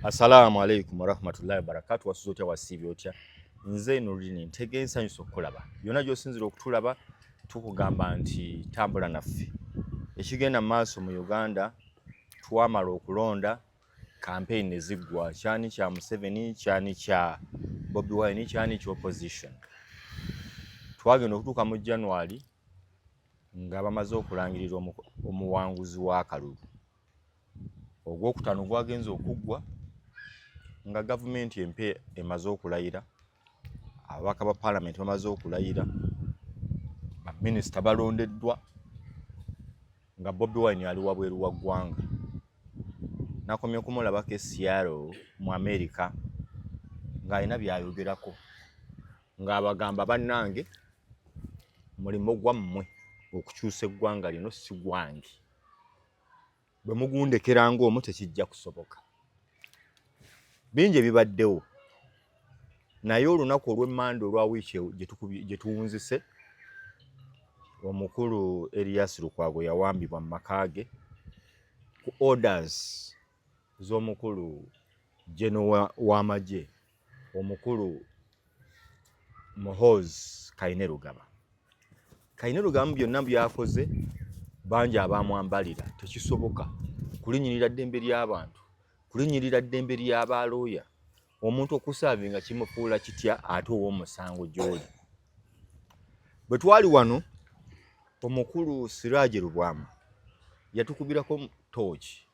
Assalamu alaikum warahmatullahi wabarakatuh. Wasuzote wasibi otya. Nze Nurini ntegeeza nso kulaba. Byonna gy'osinzira okutulaba tukugamba nti tambula naffe. Ekigenda maaso mu Uganda twamala okulonda campaign ne ziggwa kyani kya Museveni, kyani kya Bobi Wine, kyani kya opposition. Twagenda okutuuka mu January nga bamaze okulangirira omuwanguzi w'akalulu. Ogwokutaano gwagenze okuggwa nga gavumenti empe emaze okulayira, ababaka ba parliament bamaze okulayira, baminisita balondeddwa nga Bobi Wine ali wabweru wa ggwanga. Nakomye okumulabako Seattle mu America ng'alina byayogerako ng'abagamba bannange mulimo gwammwe okukyusa eggwanga lino si gwange. Bwe mugundekera ng'omu tekijja kusoboka. Bingi ebibaddewo naye olunaku olw'emmanda olwa wiiki gye tuwunzise omukulu Erias Lukwago yawambibwa mu maka ge ku orders z'omukulu General w'amagye omukulu Muhoozi Kainerugaba. Kainerugaba byonna byakoze bangi abamwambalira tekisoboka kulinyirira ddembe ly'abantu, kulinyirira ddembe ly'abalooya, omuntu okusaavinga kimufuula kitya ate ow'omusango gy'oli. Bwe twali wano omukulu Siraje Rubwama yatukubirako tooki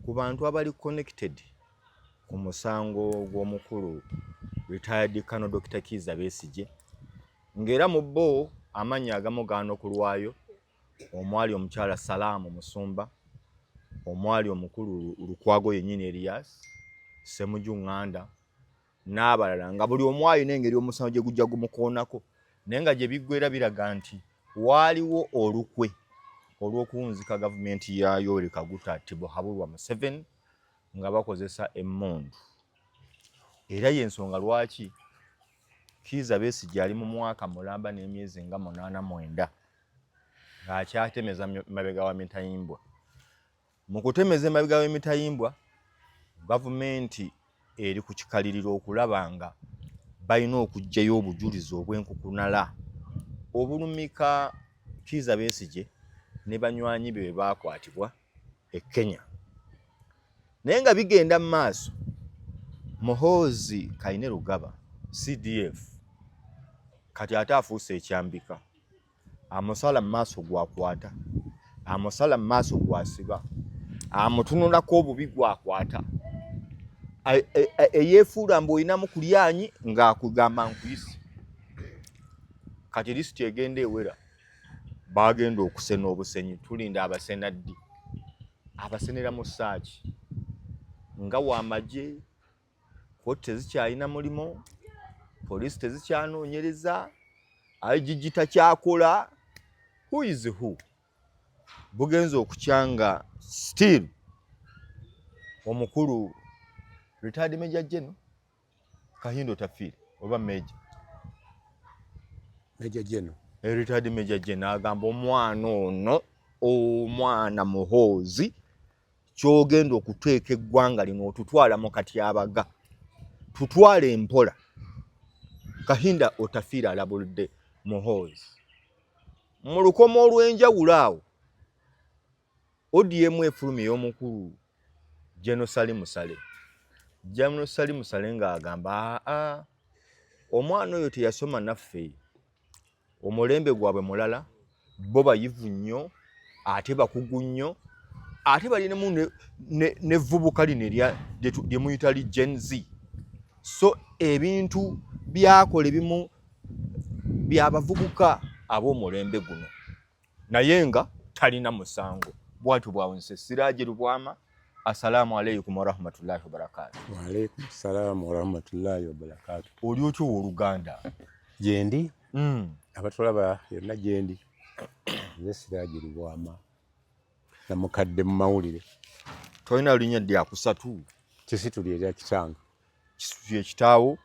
ku bantu abali connected ku musango gw'omukulu retired Colonel Dr. Kizza Besigye, ng'era mu bo amannya agamu gaana okulwayo, omwali omukyala Salaamu Musumba, omwali omukulu Lukwago yennyini Erias, Ssemujju Nganda n'abalala, nga buli omu alina engeri omusango gye gujja gumukoonako, naye nga gye biggweera biraga nti waaliwo olukwe olw'okuwunzika gavumenti ya Yoweri Kaguta Tibuhaburwa Museveni nga bakozesa emmundu. Era y'ensonga lwaki Kizza Besigye ali mu mwaka mulamba n'emyezi nga 89 ng'akyatemeza mabega wa Mitayimbwa. Mu kutemeza emabega w'Emitayimbwa, gavumenti eri ku kikaliriro okulaba nga balina okuggyayo obujulizi obw'enkukunala obulumika Kizza Besigye ne banywanyi be baakwatibwa e Kenya. Naye nga bigenda mu maaso, Muhoozi Kainerugaba CDF kati ate afuuse ekyambika. Amusala mu maaso gwakwata, amusala mu maaso gwasiba, amutunulako obubi gwakwata, eyeefuula mbu olinamu ku lyanyi ng'akugamba nkuyise. Kati lisiti egenda ewera bagenda okusena obusenyi, tulinda abasenaddi abasenera mu ssaaki nga w'amagye, kkooti tezikyalina mulimo, poliisi tezikyanoonyereza, IGG takyakola. Who is who? Bugenze okukyanga still omukulu retired Major General Kahindo Tafiire oba Major General retired Major General agamba omwana ono, omwana Muhoozi kyogenda okuteeka eggwanga lino otutwala mu katyabaga, tutwale empola. Kahinda Otafiire alabulidde Muhoozi mu lukomo olw'enjawulo awo. ODM efulumya ey'omukulu General Salim Saleh. General Salim Saleh ng'agamba omwana oyo teyasoma naffe, omulembe gwabwe mulala, bo bayivu nnyo ate bakugu nnyo, ate balinemu n'evvubuka lino lye muyita li Gen Z. So ebintu byakola ebimu by'abavubuka ab'omulembe guno, naye nga talina musango. Bwatu bwawunse Siraje Rubwama. Assalamu alaikum warahmatullahi wabarakatuh. Wa alaikum salam warahmatullahi wabarakatuh. Oli otyo Oluganda? Gyendi abatulaba yonna gyendi, nze Siraje Rubwama namukadde mu mawulire. Tolina linnya lya kusatu? Kisituli erya kitanga. Kisituli ekitaawo?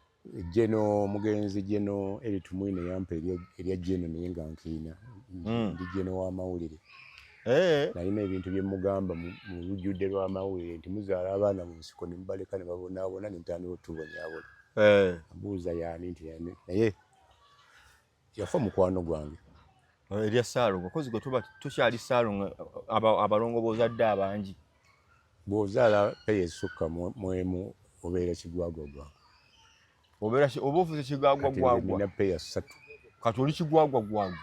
Jeno mugenzi Jeno Eritumwine yampa erya Jeno naye nga nkiina ndi Jeno wa mawulire. nalina ebintu bye mugamba mu lujjudde lw'amawulire nti muzaala abaana mu nsiko ne mubaleka ne babonaabona ne mutandika otubonyaabona. Abuuza yaani nti yani naye yafa mukwano gwange. Erya Ssaalongo kozi gwe tuba tukyali Ssaalongo abalongo b'ozadde abangi. Bw'ozaala peya esukka mwemu obeera kigwagwa gwange. Oba ofuuse kigwagwa gwagwa. Nina peya 3. Kati oli kigwagwa gwagwa.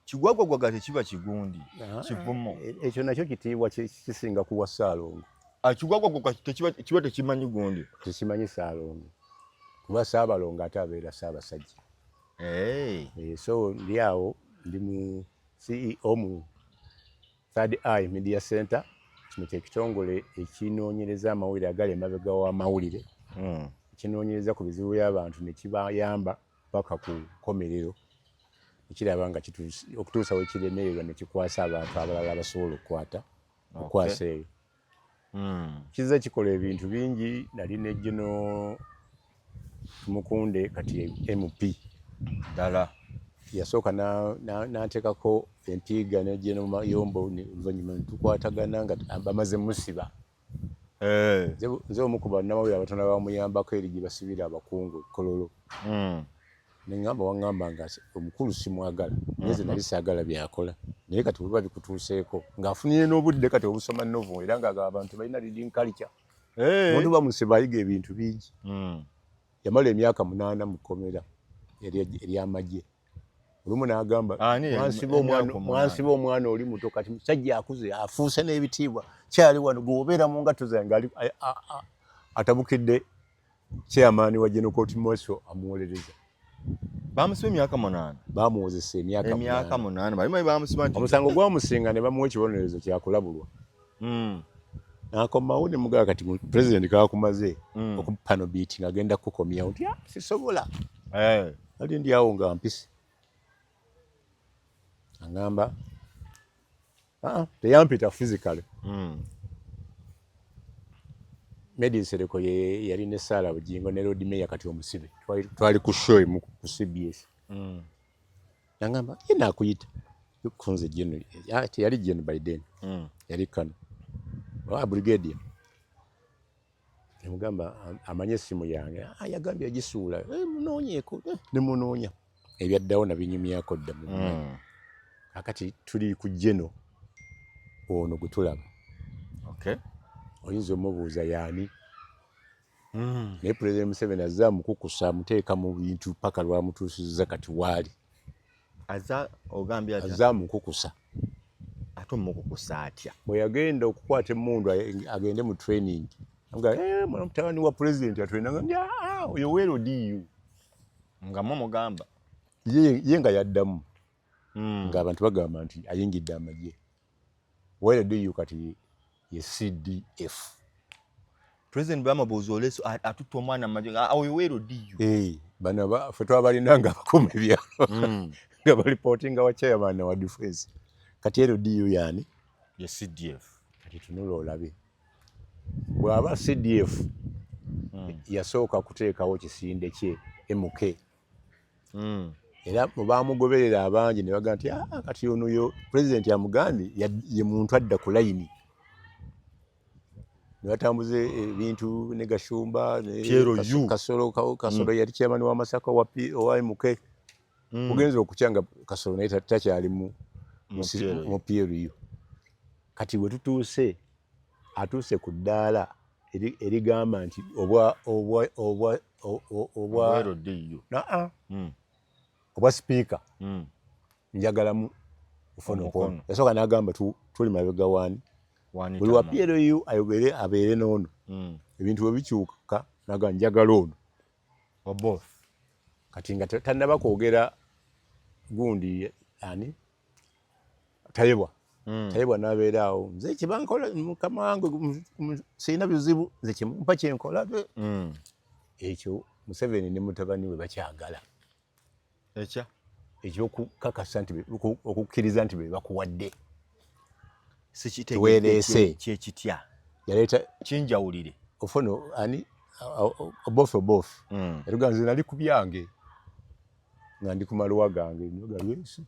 Kigwagwa gwagwa tekiba kigundi. Kivumo. Ekyo nakyo kitiibwa kisinga kuwa Ssaalongo. Kigwagwa gwagwa kiba tekimanyi gundi. Tekimanyi Ssaalongo. Kuba Ssaabalongo ate abeera Ssaabasajja. So ndi awo ndi mu CEO mu Third Eye Media Center. Kino ky'ekitongole ekinoonyereza amawulire agali emabega w'amawulire. Ekinoonyereza ku bizibu by'abantu ne kibayamba paka ku nkomerero. Ekiraba nga okutuusa we kiremererwa ne kikwasa abantu abalala abasobola okukwasa eyo. Kizze kikola ebintu bingi. Nali ne General Tumukunde kati MP. Ddala. Yasooka n'anteekako empiiga ne General Mayombo oluvannyuma ne tukwatagana nga bamaze musiba. Nze omu ku bannamawulire abatono abamuyambako eri gye basibira abakungu Kololo. Ne ŋŋamba waŋŋamba nga omukulu simwagala. Nze nali saagala byakola. Naye kati bwe babikutuuseeko ng'afunire n'obudde kati obusoma novu era ng'agaba abantu balina reading culture. Omuntu bamusiba ayiga ebintu bingi. Yamala emyaka 8 mu kkomera ery'amagye. Olumu n'agamba mwansiba omwana oli muto kati musajja akuze afuuse n'ebitiibwa kyali wano gweobeera mu ngatto zange atabukidde chairman wa General Court Martial amuwolereza. Bamusiba emyaka 8. Bamuwozesa emyaka 8. Balimanyi bamusiba nti omusango gwamusinga ne bamuwa ekibonerezo kyakulabulwa. N'akomawo ne mugamba kati president kaakumaze okupano beating agenda kukomyawo nti sisobola. Ali ndi awo nga mpisi. Angamba teyampita physically. Medin Sereko yali ne Sala Bujingo ne Road Mayor kati omusibe. Twali ku show mu ku CBS. Angamba ina akuyita. Kunze General. Yali General by then. Yali Kano. Brigadier. Nemugamba amanye simu yange. Yagambye agisuula. Munoonyeeko. Ne munoonya. Ebyaddawo na binyumyako dda mu. Akati tuli ku General ono gutulaba. Oyinza omubuuza yaani. Naye President Museveni azza mukukusa muteeka mu bintu paka lwamutuusizza kati waali. Ogambye atya? Azza mukukusa. Ate omukukusa atya? Bwe yagenda okukwata emmundu agende mu training. Mwana mutabani wa President atwenanga oyo weero diyu. Nga mugamba. Ye nga yaddamu. Ng'abantu bagamba nti ayingidde amagye. Weero diyu kati ye CDF. President Bamabuuza oleso atutta omwana amagye oyo weero diyu. Bano ffe twabalina nga bakuma ebyalo. Nga balipotinga wa chairman wa defense. Kati ero diyu yani ye CDF. Kati tunula olabe. Bw'aba CDF yasooka kuteekawo kisinde kye MK. Era baamugoberera abangi ne bagamba nti kati ono yo president yamugambye ye muntu adda ku layini. Ne batambuza ebintu ne Gashumba ne Kasolo yali chairman wa Masaka wa MK. Mugenzi okukyanga Kasolo naye takyali mu PLU. Kati bwe tutuuse atuuse ku ddaala erigamba nti obwa speaker njagalamu ufuna okono. Yasooka n'agamba tuli mabega wani. Buli wa PLU ayogere abeere n'ono. Ebintu bwe bikyuka n'agamba njagala ono. Kati nga tannaba kwogera gundi ani Tayebwa. Tayebwa n'abeera awo. Nze kibankola mukama wange sirina bizibu nze kimpa kyenkola. Ekyo Museveni ne mutabani we bakyagala. Ekyokukakasa nti okukkiriza nti be bakuwadde. Sikitegeeze kyekitya. Yaleeta kinjawulire. Ofono ani obofu. Eruga nze nali ku byange. Nga ndi ku maluwa gange.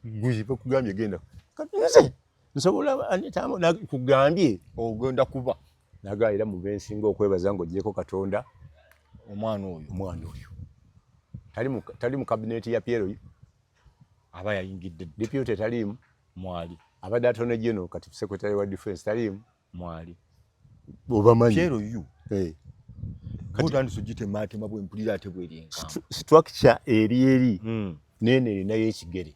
Guzi bakugambye genda. Kati nze nsobola anetamu kugambye ogenda kuba nagaira mu bensinga okwebaza ng'ogyeko Katonda omwana oyo tali mu kabineti ya Piero aba yayingidde deputy talimu mwali abadde atone general kati secretary wa defense talimu mwali obamanyi Piero yu kati sugitematema bwe mpulira ate bwerinka structure eri nene erinayo ekigere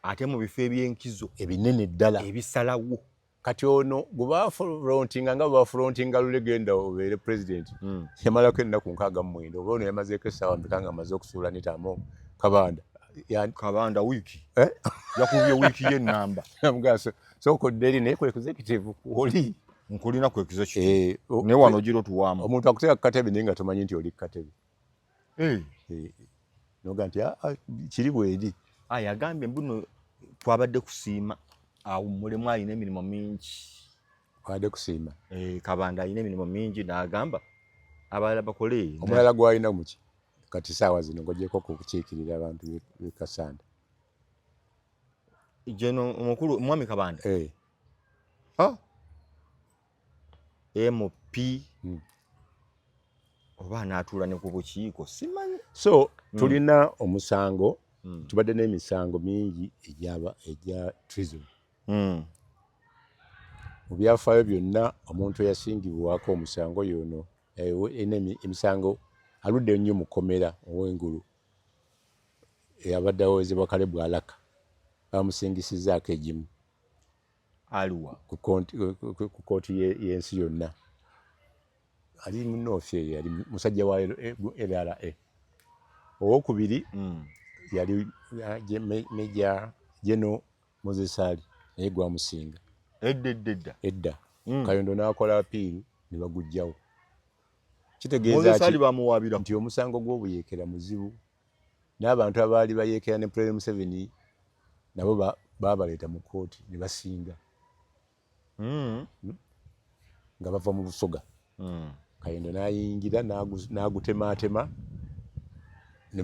ate mu bifo ebyenkizo ebinene ddala ebisalawo kati ono gubafrontinga nga bafrontinga lulegenda obeere president yamalako ennaku 69 oba ono yamazeeko essaawa mbika nga amaze okusuula netamu kabanda wiiki yakubye wiiki y'ennamba sokodde eri naye ku executive oli nkulina ku executive naye wano giro tuwaamu omuntu akuteeka ku katebe naye nga tomanyi nti oli ku katebe noga nti kiri bweri yagambye mbuno twabadde kusiima awo mulemu alina emirimu mingi abadde kusiima kabanda alina emirimu mingi n'agamba abalala bakole omulala gwalina muki kati saawa zino ng'ogyeko kukiikirira abantu b'e Kasanda jeno omukulu mwami Kabanda MP oba anaatuula ne ku bukiiko simanyi so tulina omusango tubadde n'emisango mingi egya treason mu byafaayo byonna omuntu eyasingibwako omusango yono emisango aludde nnyo mu kkomera ow'engulu eyabadde awozebwa kale bwalaka bamusingisizaako egimu aliwa ku kooti y'ensi yonna ali munoofi eyo yali musajja wa LRA owokubiri yali Meja Geno Moses Ali naye gwamusinga edda Kayondo n'akola apiiru ne bagujjawo kitegeeza nti omusango gw'obuyeekera muzibu n'abantu abaali bayeekera ne President Museveni nabo baabaleeta mu kooti ne basinga nga bava mu Busoga Kayondo n'ayingira n'agutemaatema ne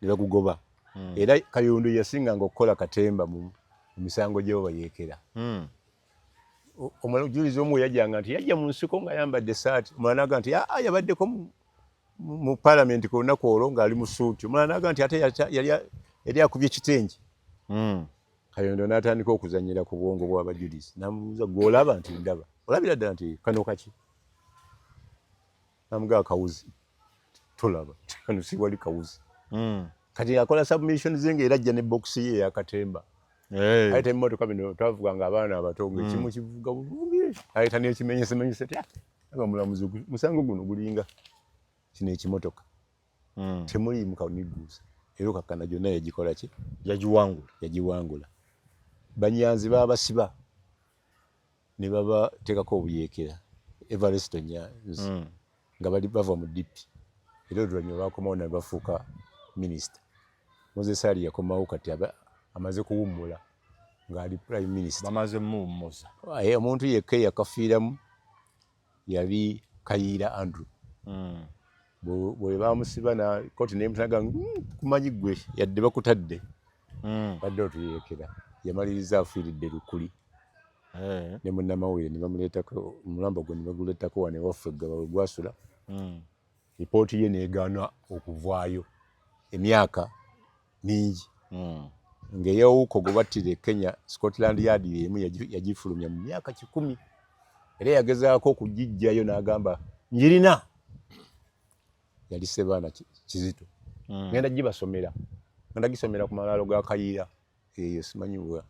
bagugoba era Kayondo yasinganga okukola katemba mu misango gy'obayeekera omujulizi omu yajjanga nti yajja mu nsiko ng'ayambadde essaati omulala n'aga nti yabaddeko mu paalamenti ku lunaku olwo ng'ali mu suuti omulala n'aga nti ate yali akubye kitengi Kayondo n'atandika okuzannyira ku bwongo bw'abajulizi n'amubuuza gw'olaba nti ndaba olabira ddala nti kano kaki namugaa kawuzi tolaba kano si wali kawuzi kati akola submission ze ng'era ajja ne bokisi ye eyakatemba ayita emmotoka bino twavuganga abaana abato ng'ekimu kivuga buvuge ayita n'ekimenyesemenyese ti aga mulamuzi musango guno gulinga kino ekimotoka temuliimu kaniguusa era okakkana gyonna yagikola ki yagiwangula banyanzi baabasiba ne babateekako obuyeekera Everest Nyanzi nga bali bava mu dipi era oluvannyuma bakomawo ne bafuuka minisita Moses Ali yakomawo kati amaze kuwummula ng'ali prime minister bamaze muwummuza omuntu yekka eyakafiiramu yali Kayiira Andrew bwe bamusiba na kooti nemunaga kumanyi gwe yadde bakutadde badde otuyeekera yamaliriza afiiridde Lukuli ne munnamawulire ne bamuleetako omulamba gwe ne baguleetako wane waffe Gaba gwasula lipooti ye neegaana okuvaayo emyaka mingi ng'eyawuuko gwe battire Kenya Scotland Yard y'emu yagifulumya mu myaka 10 era yagezaako okugijjayo n'agamba njirina yali Sebaana Kizito ngenda gibasomera ngenda gisomera ku malaalo ga Kayiira eyo simanyi bwa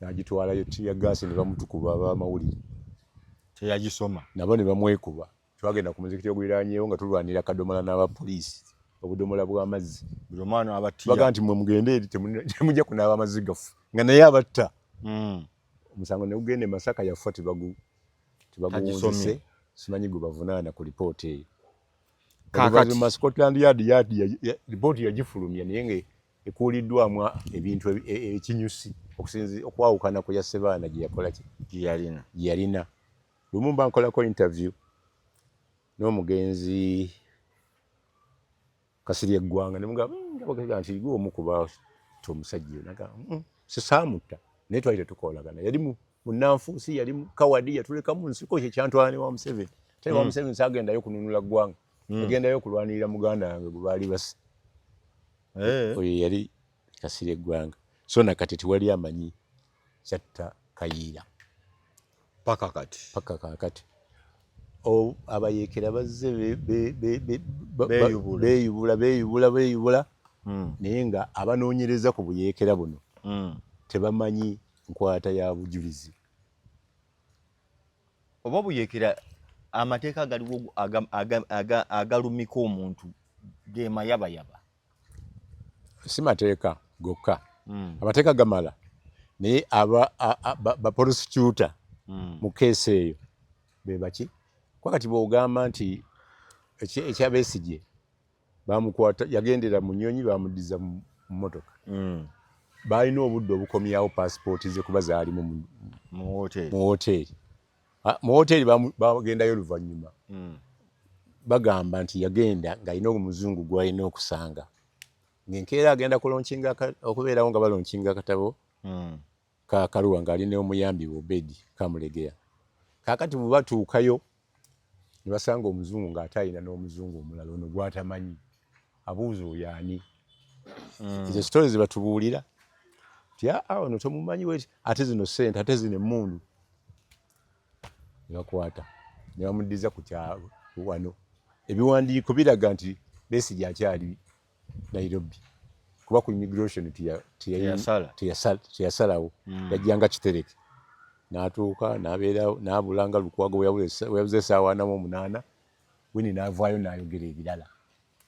n'agitwalayo tiya gaasi ne bamutukuba ab'amawulire teyagisoma nabo ne bamwekuba twagenda ku muzikiti oguliraanyeewo nga tulwanira kadomola n'abapoliisi obudomola bw'amazzi buli omwana abatiya baga nti mwe mugende eri temujja kunaaba amazzi gafu nga naye abatta omusango ne gugenda e Masaka yafa tebaguwunzise simanyi gwe bavunaana ku lipooti eyo kakati Scotland Yard lipooti yagifulumya naye nga ekuuliddwamu ebintu ekinyusi okwawukana ku ya Sebaana gye yakola gye yalina lumu mba nkolako interview n'omugenzi Kasirye Gwanga ne mugamba nti gwe omu ku omusajja naga sisaamutta naye twali tetukolagana yali munanfuusi yali kawadi yatuleka mu nsiko kye kyantwala wa Museveni tali wa Museveni sagendayo kununula ggwanga agendayo kulwanirira muganda wange gwe baali basi oyo yali kasira eggwanga so nakati tiwali amanyi kyatta Kayiira paka kati abayeekera bazze beeyubula naye nga abanoonyereza ku buyeekera buno tebamanyi nkwata ya bujulizi oba buyeekera amateeka agaliwo agalumika omuntu ge mayabayaba si mateeka gokka amateeka gamala naye baprosecutor mu keesi eyo bebaki kwakati bw'ogamba nti ekyabeesigye bamukwata yagendera mu nnyonyi bamuddiza mu mmotoka baalina obudde obukomyawo paasipooti ze kuba zaalimu mu woteeri mu woteeri bagendayo oluvannyuma bagamba nti yagenda ng'alina omuzungu gw'alina okusanga ng'enkeera agenda okubeerawo nga balonkinga akatabo ka Kaluwa ng'alina omuyambi we Obedi Kamulegeya kaakati bwe batuukayo ne basanga omuzungu ng'ate alina n'omuzungu omulala ono gw'atamanyi abuuza oyo ani ezo sitori ze batubuulira ti ono tomumanyi weti ate zino ssente ate zino emmundu ne bakwata ne bamuddiza ku kyalo wano ebiwandiiko biraga nti Besigye akyali Nairobi kuba ku immigration teyasalawo yajjanga Kitereke n'atuuka n'abeerawo n'abulanga Lukwago weyabuze essaawa 48 Winnie n'avaayo n'ayogera ebirala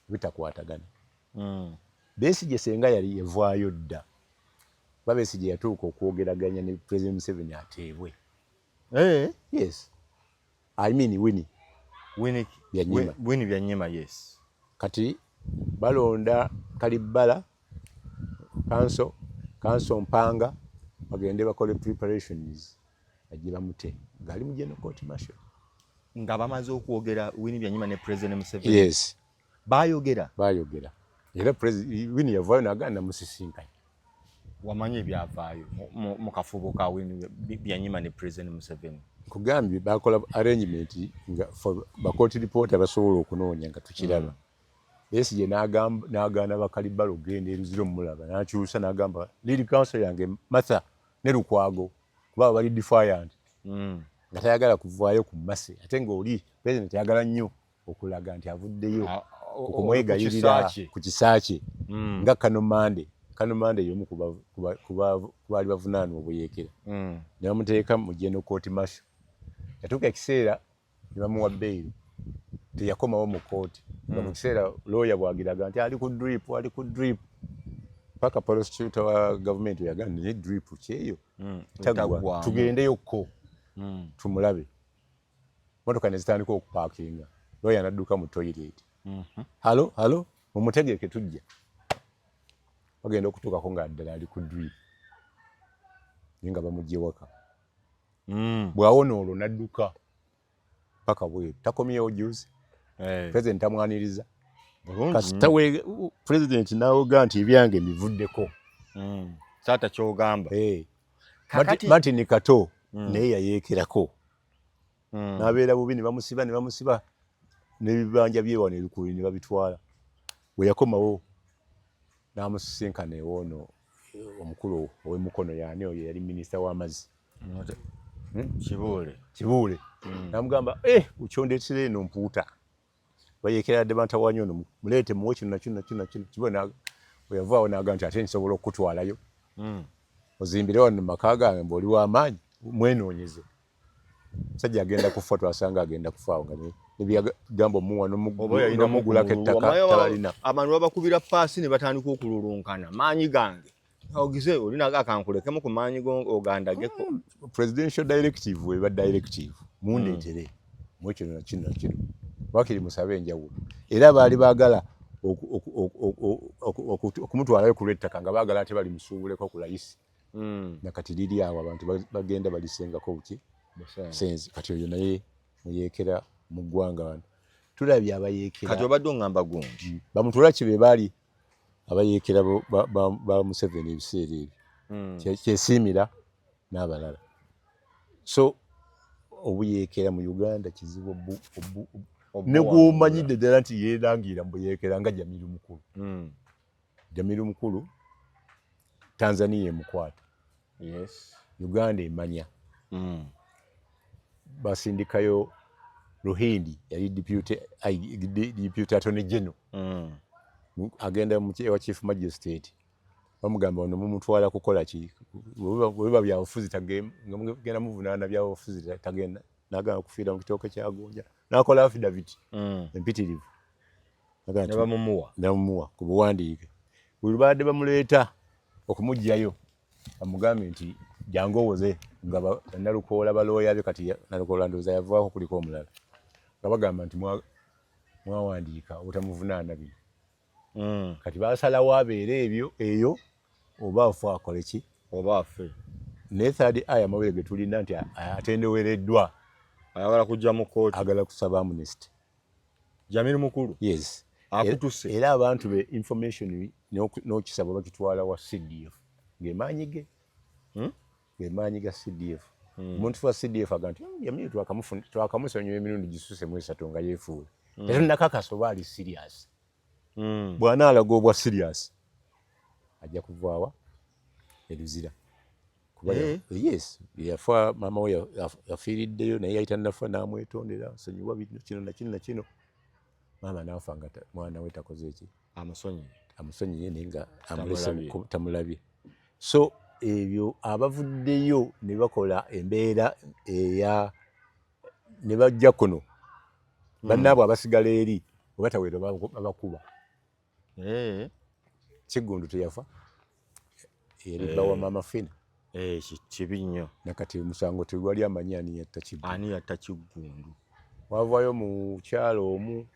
bitakwatagana Besigye senga yali yavaayo dda kuba Besigye yatuuka okwogeraganya ne President Museveni ateebwe yes I mean Winnie Byanyima yes kati balonda Kalibbala kanso Mpanga bagende bakole preparations ajje bamute ngali mu General Court Martial nga bamaze okwogera Winnie Byanyima ne President Museveni yes bayogera era Winnie yavaayo n'agana musisinkanye wamanyi ebyavaayo mu kafubo ka Winnie Byanyima ne President Museveni kugambye bakola arrangement nga court reporter basobola okunoonya nga tukiraba Besigye n'agaana Bakalibbala ogenda eruziro mulaba n'akyusa n'agamba lead counsel yange Martha ne Lukwago kuba bali defiant nga tayagala kuvaayo ku Mmase ate ng'oli president yagala nnyo okulaga nti avuddeyo okumwegayirira ku kisaakye nga Kanomande y'omu ku baali bavunaanwa obuyeekera ne bamuteeka mu General Court Martial yatuuka ekiseera ne bamuwa bbeeyi teyakomawo mu kooti nga mu kiseera lawyer bwagiraga nti ali ku drip paka prosecutor wa government yagamba ne drip kyeyo tagwa tugendeyokko tumulabe motoka ne zitandika okupaakinga lawyer n'adduka mu toilet halo mumutegeke tujja bagenda okutuukako nga ddala ali ku drip naye nga bamugye waka bw'awona olwo n'adduka paka bweru takomyewo juzi president amwaniriza kasita president n'awoga nti ebyange bivuddeko saata kyogamba Martin Kato naye yayeekerako n'abeera bubi ne bamusiba n'ebibanja byewano ebikulu ne babitwala bwe yakomawo n'amusisinkana ewoono omukulu ow'emukono yaani oyo yali minisita w'amazzi Kibuule n'amugamba ukyondeetera eno mpuuta bayeekera dde bantawanyi ono muleete muwe kino nakino Kibuule bwe yavaawo n'agamba nti ate nsobola okukutwalayo ozimbire wano mu maka gange mbw'oli w'amaanyi mwenoonyeze musajja agenda kufa twasanga agenda kufaawo nga nebyagamba omuwa n'omugulako ettaka tabalina abantu babakubira paasi ne batandika okululunkana maanyi gange ogize olinaga akankulekemu ku maanyi ogandageko presidential directive weba directive mundeetere mu kino nakino wakiri musabe enjawulo era baali baagala okumutwalayo ku lw'ettaka nga baagala ate bali musuubuleko ku layisi nakati liri awo abantu bagenda balisengako buki senzi kati oyo naye muyeekera mu ggwanga wano tulabye abayeekera kati obadde oŋŋamba gundi bamutula kibe baali abayeekera ba Museveni ebiseera ebyo kyesiimira n'abalala. So obuyeekera mu Uganda kizibu ne gw'omanyidde ddala nti yeerangira mu buyeekera nga Jamiru Mukulu. Jamiru Mukulu Tanzania emukwata. Yes. Uganda emanya. Basindikayo Ruhindi yali deputy attorney general. Agenda mu chief magistrate. Bamugamba ono mumutwala kukola ki? Bwe bya ofuzi tagenda muvunaana bya ofuzi tagenda. Nagamba kufiira mu kitooke kya Gonja. Nakola affidavit. Empitirivu. Nabamumuwa ku buwandiike. Buli baadde bamuleeta okumugyayo bamugambe nti jangu owoze nga Nalukoola balooya be kati Nalukoola ndowooza yavaako kuliko omulala. Nga bagamba nti mwawandiika obutamuvunaana bino. Kati basalawo abeere eyo oba afa akole ki oba afe. Ne third eye amawere ge tulina nti atendewereddwa ayagala kujja mu kooti agala kusaba amnesty. Jamiru Mukulu. Yes. Akutuse. Era abantu be information n'okisaba bakitwala wa CDF. Ng'emaanyi ge. Ng'emaanyi ga CDF. Omuntu wa CDF aga nti Jamiru twakamusonyiwa emirundi gisuse mu 3 nga yeefuula. Era nakakasa oba ali serious. Bw'anaalaga obwa serious ajja kuvaawa eruzira. Kuba yes, yafa mama we yafiiriddeyo naye yayita nafa n'amwetondera nsonyiwa kino na kino. Mama n'afa nga mwana we takoze eki amusonyiye naye nga amulese tamulabye. So ebyo abavuddeyo ne bakola embeera ne bajja kuno bannaabwe abasigala eri obatawera babakuba. Kigundu teyafa eriba wa mama Fina. Kibi nnyo. Nakati omusango tegwali amanyi ani yatta Kigundu. Wavaayo mu kyalo omu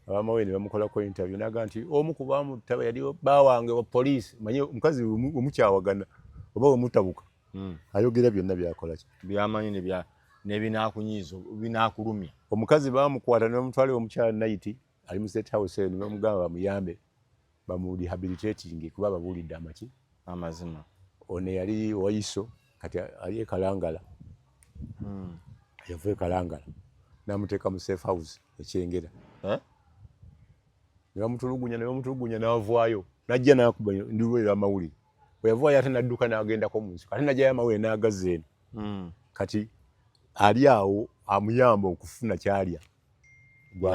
abamawe ne bamukolako interview naga nti omu ku bamutta yali baawange wa poliisi manyi omukazi omukyawagana oba omutabuka ayogera byonna byakola ki byamanyi nebinaakunyiiza binaakulumya. Omukazi baamukwata ne bamutwala omukyala night ali mu state house ne bamugamba bamuyambe bamu rehabilitating kuba babuulidde amazima. Ono yali Wayiso kati ali e Kalangala. Yavuye Kalangala n'amuteeka mu safe house ekyengera. Ne bamutulugunya n'avaayo n'ajja n'akuba ndiweera amawulire. Bwe yavaayo ate n'adduka n'agendako mu nsiko ate n'ajjayo amawulire n'agazza eno. Kati ali awo amuyamba okufuna kyalya.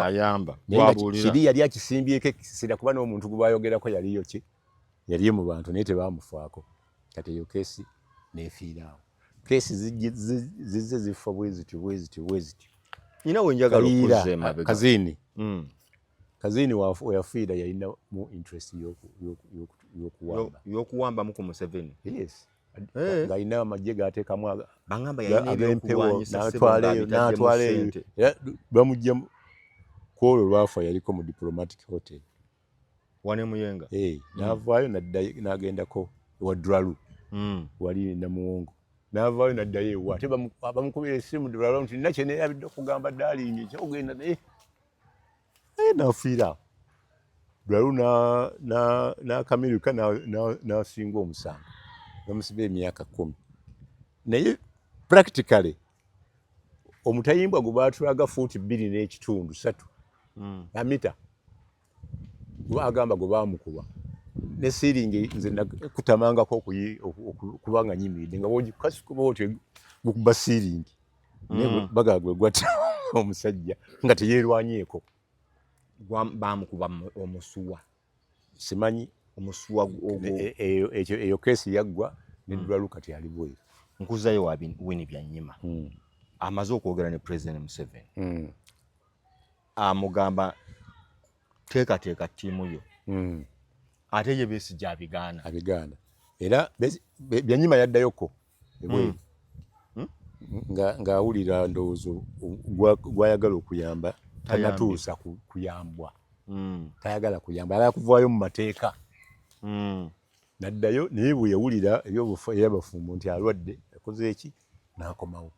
Ayamba gwabulira kiri yali akisimbyeko ekisira kuba n'omuntu gwe bayogerako yaliyo ki yali mu bantu naye tebaamufaako. Kati eyo keesi neefiira awo. Keesi zizze zifa bwezityo. Nina wenjagala okuzza emabega. Kazini weyafiira yalina mu interest y'okuwambamu ku Museveni. Yes. Ng'alina amagye g'ateekamu bangamba yalina ebyokulwanyisa n'atwaleyo. Bamugya ku olwo lwafa yaliko mu diplomatic hotel. Wane Muyenga. N'avaayo n'agendako wa Dralu. Wali Namuwongo. N'avaayo n'addayo ewa. Ate bamukubira essimu Dralu nti nakye neerabidde okugamba darling kyogenda naye. N'afiira. Dralu n'akamiruka n'asinga omusango. Bamusiba emyaka 10. Naye practically omutayimbwa gwe baatulaga fuuti 2.3 amita agamba gwe baamukuba ne siiringi nze kutamangako okubanga nyimiridde nga bwogikasikuba otyo gukuba siiringi naye bagaa gwe gwatta omusajja nga teyeerwanyeeko. Baamukuba omusuwa simanyi omusuwa eyo keesi yaggwa ne Dralu kati ali bweru. Nkuzayo wa Winnie Byanyima amaze okwogera ne President Museveni amugamba teekateeka ttiimu yo ate ye Besigye abigaana era Byanyima yaddayoko ebweru ng'awulira ndowoozo gwayagala okuyamba tanatuusa kuyambwa. Tayagala kuyamba ayagala kuvaayo mu mateeka. Naddayo naye bwe yawulira eby'abafumbo nti alwadde yakoze eki n'akomawo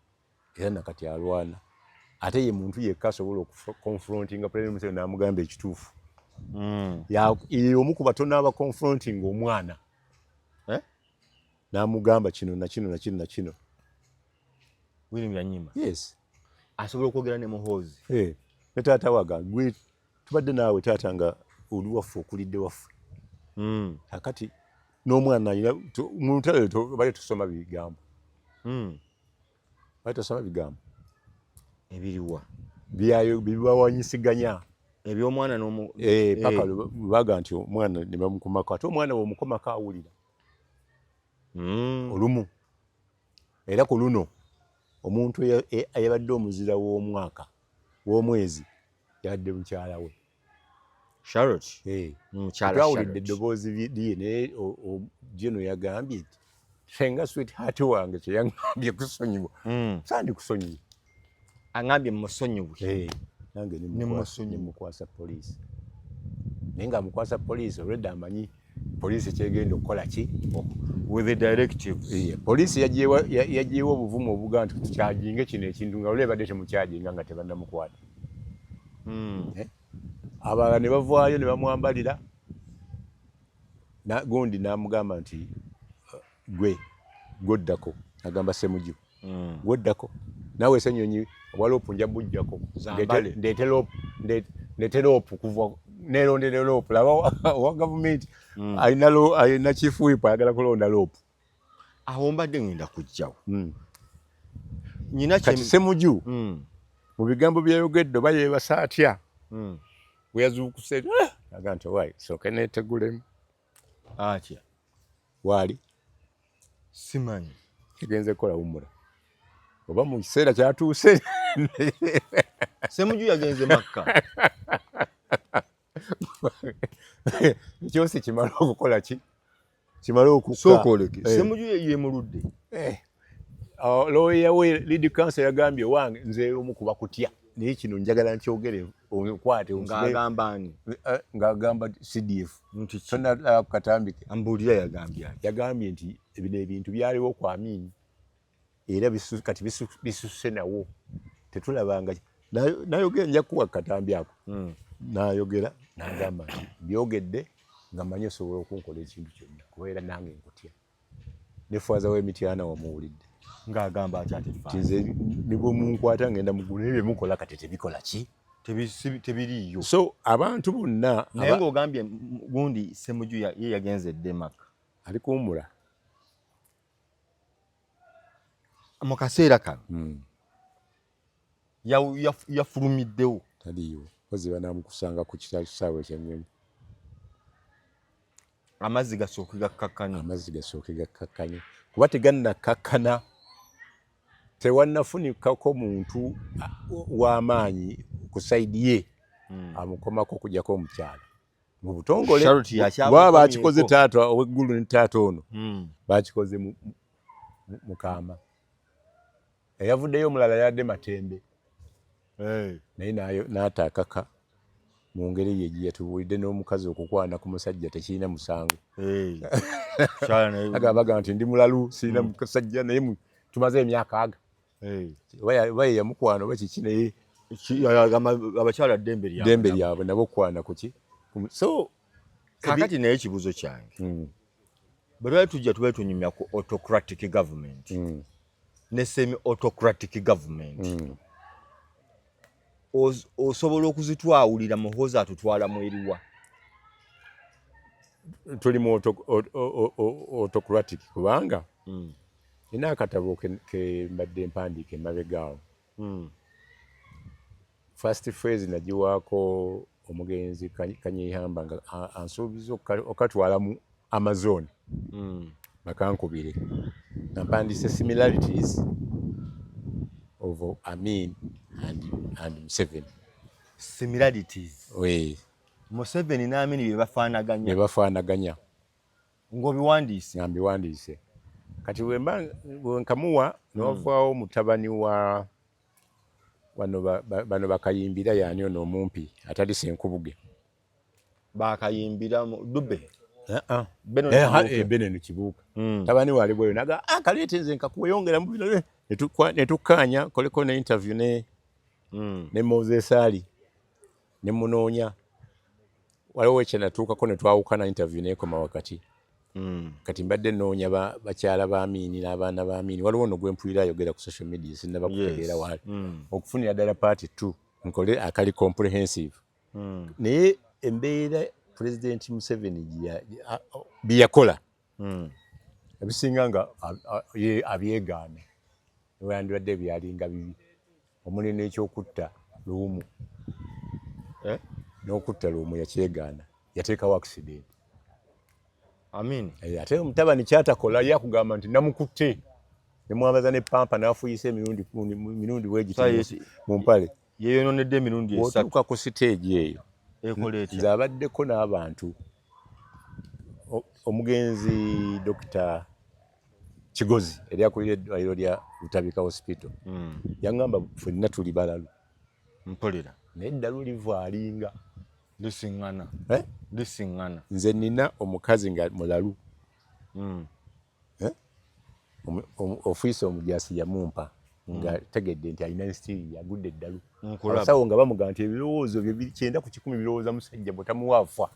era nakati alwana. Ate ye muntu yekka asobola okukonfrontinga President Museveni n'amugamba ekituufu. Omu ku batono aba confronting omwana n'amugamba kino na kino na kino na kino. William Yanyima Yes. asobola okwogera ne Muhoozi. Ne taata waga gwe tubadde naawe taata nga oli waffe okulidde waffe. Akati n'omwana alina mu lutalo bali tusoma bigambo. Bali tusoma bigambo. Ebiriwa. Bibawanyisiganya. Eby'omwana n'omu paka baga nti omwana ne bamukomako ate omwana bw'omukomako awulira. Olumu era ku luno omuntu eyabadde omuzira w'omwaka w'omwezi yadde mukyala we Charlotte. Mukyala awulidde eddoboozi lye naye Jeno yagambye nti senga sweetheart wange kyeyagambye kusonyiwa sandi kusonyiwa angambye musonyiwe. Nange nemukwasa poliisi naye nga amukwasa poliisi olwedde amanyi poliisi kyegenda okukola ki with the directives. Poliisi yagiyewo obuvumu obuga nti tukyajinge kino ekintu nga olwebadde temukyajinga nga tebannamukwata. Abalala ne bavaayo ne bamwambalira gundi n'amugamba nti gwe goddako agamba Ssemujju goddako naawe Ssenyonyi obwaloopu nja bujjako ndeete loopu kuva neerondera loopu laba wa gavumenti alina chief whip ayagala kulonda loopu awo mbadde ngenda kujjawo kati Ssemujju mu bigambo byayogedde oba yeebasa atya bwe yazuukuse aga nti owaayi sooke neetegulemu atya waali simanyi kigenze kukola wumula oba mu kiseera kyatuuse Ssemujju yagenze Makka ekyosi kimala okukola ki kimala okukka sookoleke Ssemujju yemuludde lawyer we lead counsel yagambye wange nze omu kuba kutya naye kino njagala nkyogere onkwate ng'agamba CDF tonnalaba ku katambike ambuulira yagambye nti bino ebintu byaliwo ku Amin era kati bisusse nawo tetulabanga nayogera nja kuwa katambi ako nayogera n'agamba nti byogedde nga manyi osobola okunkola ekintu kyonna kubeera nange nkutya ne faaza w'emityana wamuwulidde ng'agamba ati nze nibwe munkwata ngenda mugulu nebye mukola kati tebikola ki tebiriiyo. So abantu bonna naye ng'ogambye gundi Ssemujju ye yagenze Denmark ali kuwummula mu kaseera kano yafulumiddewo taliiwo kozi banamukusanga ku kisaawe ky'ennyonyi amazzi gasooke gakkakkanye kuba tegannakkakkana tewannafunikako muntu w'amaanyi ku sayidi ye amukomako okujjako omukyala mu butongole baba bakikoze taata ow'eggulu ne taata ono bakikoze mu Kaama eyavuddeyo omulala yadde Matembe naye n'ataakaka mu ngeri ye giyatubuulidde n'omukazi okukwana ku musajja tekirina musango agamba nti ndi mulalu sirina musajja naye tumaze emyaka aga oba ye yamukwana oba kiki naye abakyala ddembe lyabwe nabo okukwana kuki so kakati naye ekibuuzo kyange bwe twali tujja tube tunyumya ku autocratic government ne semi autocratic government osobola okuzitwawulira Muhoozi atutwala mu eriwa tuli mu autocratic kubanga ina akatabo ke mbadde mpandiika emabegaawo first phase nagiwaako omugenzi Kanyihamba nga ansuubiza okatwala mu Amazon bakankubire nampandiise similarities of Amin and Museveni. Similarities. Museveni na Amin bye bafaanaganya. Ng'obiwandiise. Nga mbiwandiise. Kati wenkamuwa n'ovaawo mutabani wa bano bakayimbira yaani ono omumpi atali Senkubuge. Bakayimbira Dube. Benen Kibuuka. Tabani wali bweyo naga kaleete nze nkakuweyongera mu bino ne tukkaanya koleko ne interview ne Moses Ali ne munoonya waliwo ekyenatuukako ne twawukana interview neekoma wakati kati mbadde noonya bakyala ba Amini n'abaana ba Amini waliwo no gwempulira ayogera ku social media sinaba kutegeera wali okufunira ddala party 2 nkole akali comprehensive naye embeera President Museveni byeyakola ebisinga nga abyegaana wandibadde byalinga bibi omuli n'ekyokutta luumu n'okutta luumu yakyegaana yateekawo accident ate omutabani kyatakola yakugamba nti namukutte nemwabaza ne pampa n'afuyisa emirundi wegiti mu mpale yeeyononedde emirundi esatu otuuka ku siteegi eyo nze abaddeko n'abantu omugenzi Dr. Kigozi eryakulira eddwaliro lya Butabika Hospital yaŋŋamba ffenna tuli balalu mpulira naye eddalu livaalinga lisiŋŋana nze nina omukazi nga mulalu ofiisa omujaasi yamumpa nga tegedde nti alina nsitiri yagudde eddalu abasawo nga bamugaa nti ebirowoozo bye 9 ku 10 birowooza musajja bwetamuwaafa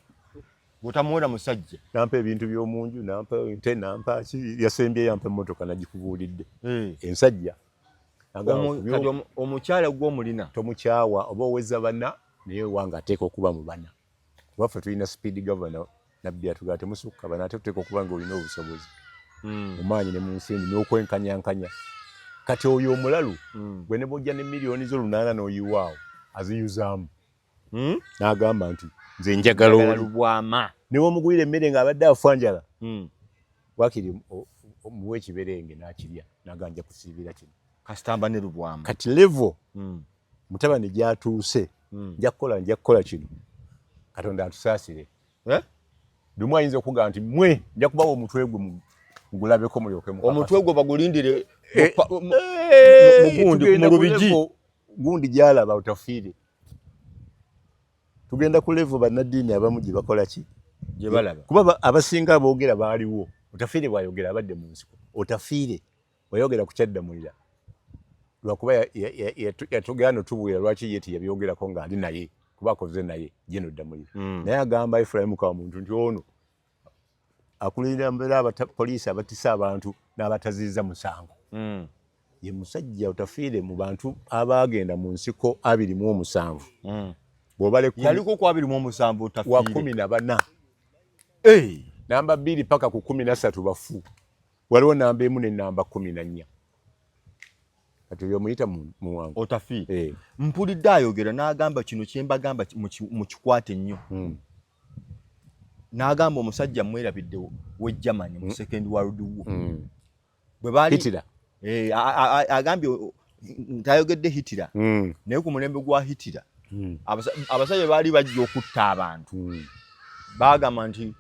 bwetamuwera musajja nampa ebintu by'omunju nampa ente nampa yasembye yampa emmotoka nagikubuulidde ensajja omukyala gw'omulina tomukyawa oba oweza bana naye wanga ateeka okuba mu bana kuba ffe tulina speed governor nabbi atugala temusukka bana ate tuteeka okuba nga olina obusobozi mu maanyi ne mu nsimbi n'okwenkanyankanya kati oyo omulalu gwe ne bwojja ne miliyoni zo 8 n'oyiwaawo aziyuzaamu n'agamba nti nze njagala olubwama niwe omugulira emmere ng'abadde afa njala wakiri muwe ekiberenge n'akirya n'aganja kusiibira kino kasitamba ne lubwama kati levo mutabani gyatuuse nja kukola kino Katonda atusaasire lumu ayinza okugaa nti mwe nja kubawa omutwe gwe mugulabeko mulyoke omutwe gwe bagulindire mu lubigi gundi gyalaba otafiire tugenda ku levo bannaddiini abamu gye bakola ki gye balaba kuba abasinga aboogera baaliwo otafiire bwayogera abadde mu nsiko otafiire bwayogera ku kyaddamulira lwakuba yatugaano tubuulira lwaki ye teyabyogerako ng'ali naye kuba akoze naye Jeno Ddamulira naye agamba Ephraim Kamuntu nti ono akulira mbeera poliisi abatisa abantu n'abataziiza musango ye musajja otafiire mu bantu abaagenda mu nsiko 27 yaliko ku 27 otafiire wa 14 namba 2 paka ku 13 bafu waliwo namba 1 ne namba 14 kati yomuyita mu wangu otafiire mpulidde ayogera n'agamba kino kyembagamba mu kikwate nnyo n'agamba omusajja mwerabidde we Germany mu Second World War bwe bali Hitler agambye ntayogedde Hitler naye ku mulembe gwa Hitler abasajja baali bajja okutta abantu baagamba nti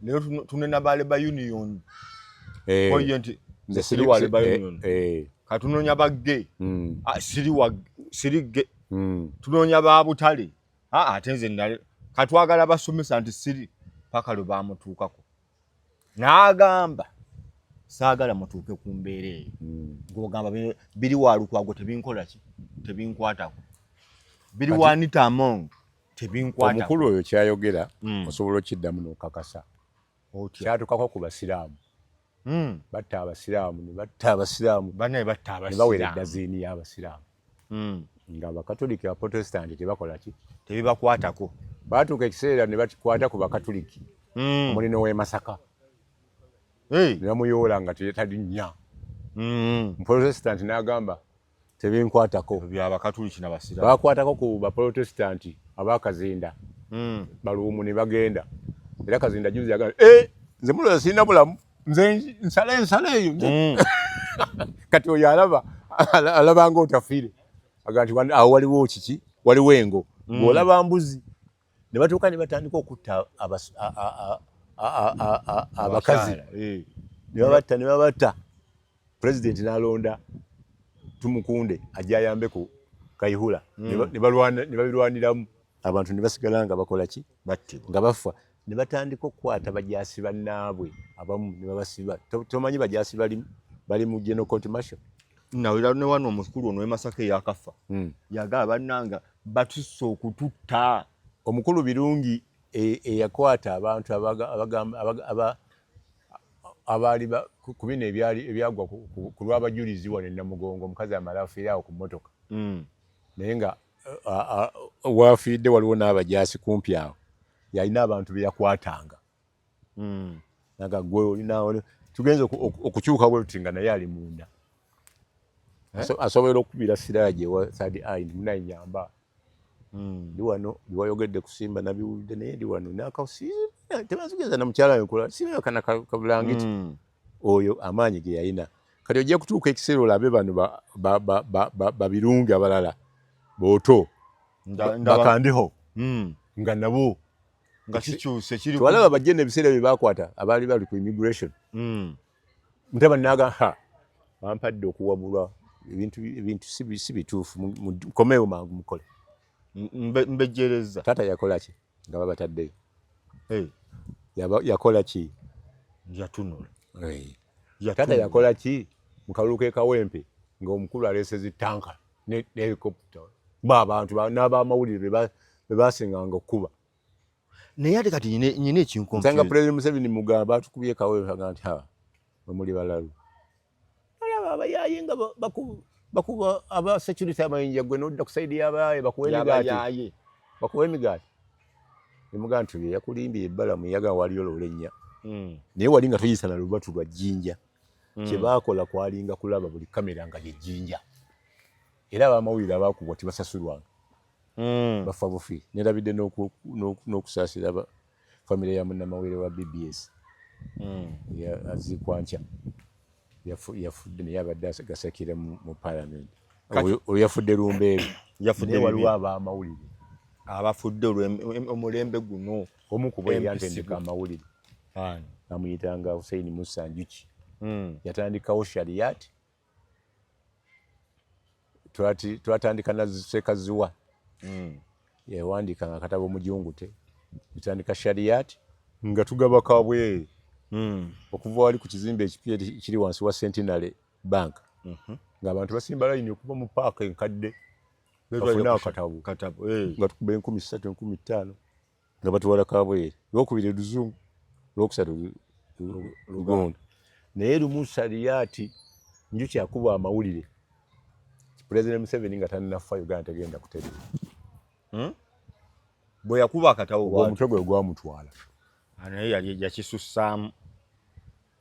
leero tunena bale ba union oye nti nze siri wale ba union katunonya bagge siri ge tunonya ba butale ate nze nale katwagala basomesa nti siri paka lwe bamutuukako n'agamba saagala mutuuke ku mbeera eyo ng'ogamba biri walukwago tebinkola ki tebinkwatako biri wanita among tebinkwatako omukulu oyo kyayogera osobola okiddamu n'okakasa kyatukako ku basiraamu batta abasiraamu ne batta abasiraamu banaye batta abasiraamu ne bawera eddaziini y'abasiraamu nga abakatoliki abaprotestanti tebakola ki tebibakwatako baatuuka ekiseera ne bakikwata ku bakatoliki omulino w'e Masaka ne bamuyoola nga tetalinnya muprotestanti n'agamba tebinkwatako byabakatoliki n'abasiraamu bakwatako ku baprotestanti abakazinda baluumu ne bagenda era kazinda juzi yagamba nze muloza sirina bulamu nze nsala eyo kati oyo alaba nga otafiire agamba nti awo waliwo kiki waliwo engo ng'olaba mbuzi ne batuuka ne batandika okutta abakazi ne babatta pulezidenti n'alonda Tumukunde ajja ayambe ku Kayihura ne babirwaniramu abantu ne basigala nga bakola ki nga bafa ne batandika okukwata bajaasi bannaabwe abamu ne babasiba tomanyi bajaasi bali mu General Court Martial nawera ne wano omukulu ono Masaka yakafa yagala bannanga batusse okututta omukulu birungi eyakwata abantu abaali ku bino ebyagwa ku lw'abajulizi wano Namugongo omukazi amala afiira awo ku mmotoka naye nga waafiiridde waliwo n'abajaasi kumpi awo yalina abantu be yakwatanga naga gwe olinawo tugenze okukyuka bwe tuti nga naye ali munda asobola okubira siraaje wa third eye munayinyamba ndi wano liwayogedde kusimba nabiwulidde naye ndi wano nakausiiza tebazigeza na mukyala yokola sibakana kabulangiti oyo amaanyi ge yalina kati ojja kutuuka ekiseera olabe bano babirungi abalala booto bakandiho nga nabo nga kikyuse kiri twalaba bajje n'ebiseera bye bakwata abaali bali ku immigration mutabani naga bampadde okuwabulwa ebintu si bituufu mukomeewo mangu mukole mbejjereza taata yakola ki nga babataddeyo yakola ki yatunula taata yakola ki mu kalulu k'ekawempe ng'omukulu aleese zitanka ne helicopter abantu n'abamawulire be basinganga okukuba naye ate kati nyina ekinkonfuse nsanga President Museveni mugamba batukubye kawempe nga nti bamuli balalu olaba abayaaye nga bakuba aba security amayinja gwe n'odda ku saidi y'abayaaye bakuwa emigaati emugaa nti yakulimbye ebbala muyaga waliyo loolennya naye wali nga toyisa na lubatu lwa jjinja kye baakola kwalinga kulaba buli kamera nga ye jjinja era abamawulire abaakubwa tibasasulwanga bafa bufi nerabidde n'okusaasira famire ya munnamawulire wa BBS azikwa nkya yafudde naye abadde gasakire mu parliament oyo yafudde lumbeeru naye waliwo abamawulire abafudde omulembe guno omu ku bwe yantendeka amawulire amuyitanga Hussein Musa Njuki yatandikawo Shariat twatandika naziseka ziwa yawandiika nga katabo mujungute tutandika Shariat nga tugaba kabwe okuva wali ku kizimbe ekipya kiri wansi wa Centenary Bank ng'abantu basimba layini okuva mu paaka enkadde bafuna akatabo nga tukuba 13,000 15,000 nga batuwala kabwere lwokubiri luzungu lwokusatu lugondo naye lumu Shariat Njuki akuba amawulire President Museveni nga tannafa Uganda tegenda kutereera bwe yakuba akatabo omutwe gwe gwamutwala naye yali yakisussaamu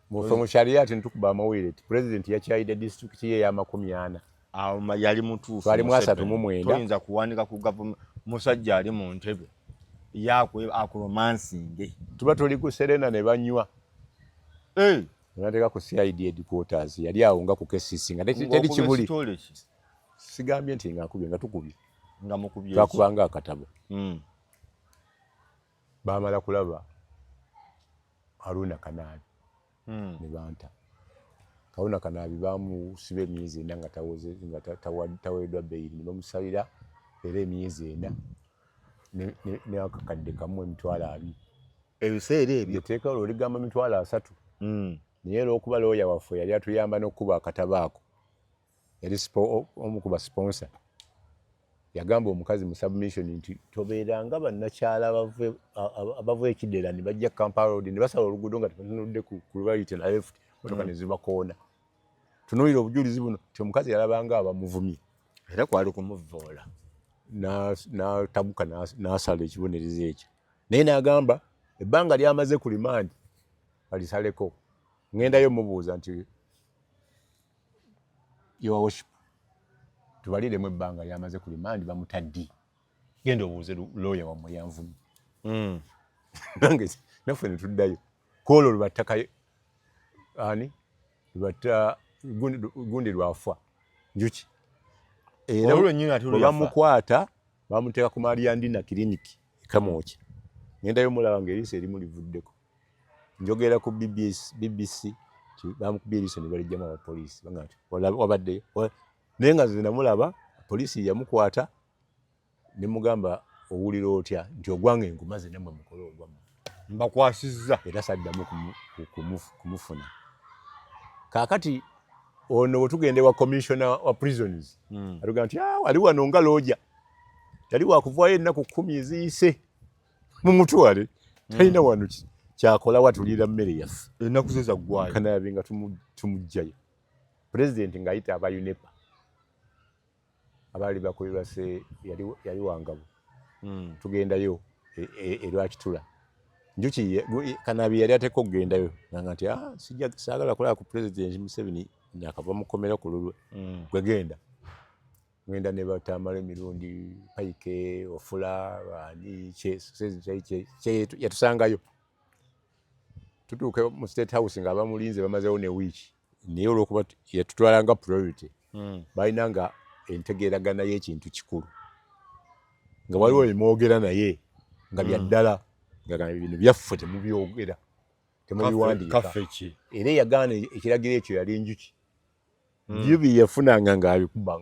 mu Shariat nitukuba amawulire President yakyayidde district ye ya40 yali mutuufu twali mu 39 toyinza kuwandika ku gavumenti musajja ali mu ntebe yakwe akuromansinge tuba tuli ku Serena ne banywa nateeka ku CID headquarters yali awo nga ku KCC nga teri kibuli sigambye nti nga akubye nga tukubye nga mukubye twakubanga akatabo baamala kulaba Haruna Kanabi ne banta Haruna Kanabi bamusiba emyezi 4 nga taweddwa beyiri ne bamusabira era emyezi 4 ne akakadde kamu $2,000 ebiseera ebyo teeka oligamba $3,000 naye olw'okuba looya waffe yali atuyamba n'okuba akatabo ako yali omu ku basponsor yagamba omukazi mu submission nti tobeeranga bannakyala abava ekidera ne bajja Kampala Road ne basala oluguudo nga tebatunudde ku right na left motoka ne zibakoona tunuulira obujulizi buno ti omukazi yalabanga abamuvumye era kwali kumuvoola n'atabuka n'asala ekibonerezo ekyo naye n'agamba ebbanga lyamaze ku limandi balisaleko ŋŋendayo mubuuza nti your worship tubaliremu ebbanga lyamaze ku limandi bamutaddi genda obuuze looya wammwe yanvumye nange naffe ne tuddayo kwolwo lubattaka ani lubatta gundi lwafa Njuki era bwe bamukwata bamuteeka ku Mariandina kiriniki ekamwoki ŋŋendayo mulaba ng'eriiso erimu livuddeko njogera ku BBC bamukubye eriiso ne balijjamu abapoliisi banga nti wabaddeyo naye nga nze namulaba poliisi yamukwata ne mugamba owulira otya nti ogwange engumaze nammwe mukole ogwammwe mbakwasizza era saddamu kumufuna kaakati ono bwe tugende wa commissioner wa prisons atugamba nti wali wano nga looja yali wakuvaayo ennaku 10 eziyise mumutwale talina wano kyakola watulira mmere yaffe ennaku ze zaggwayo Kanabi nga tumugjayo president ng'ayita aba UNEPA abaali bakolera se yali Wangabo tugendayo Lwakitula njuki Kanabi yali ateeka okugendayo nanga nti saagala kulaba ku president Museveni nakava mukomera ku lulwe gwegenda ngenda ne batamala emirundi Paike Ofula bani yatusangayo tutuuke mu State House nga bamulinze bamazeewo ne wiiki naye olwokuba yatutwalanga priority balina nga entegeeragana y'ekintu kikulu nga waliwo emwogera naye nga byaddala nga bino byaffe temubyogera temubiwandiika era eyagaana ekiragiro ekyo yali njuki Jubi yafunanga ng'abikuba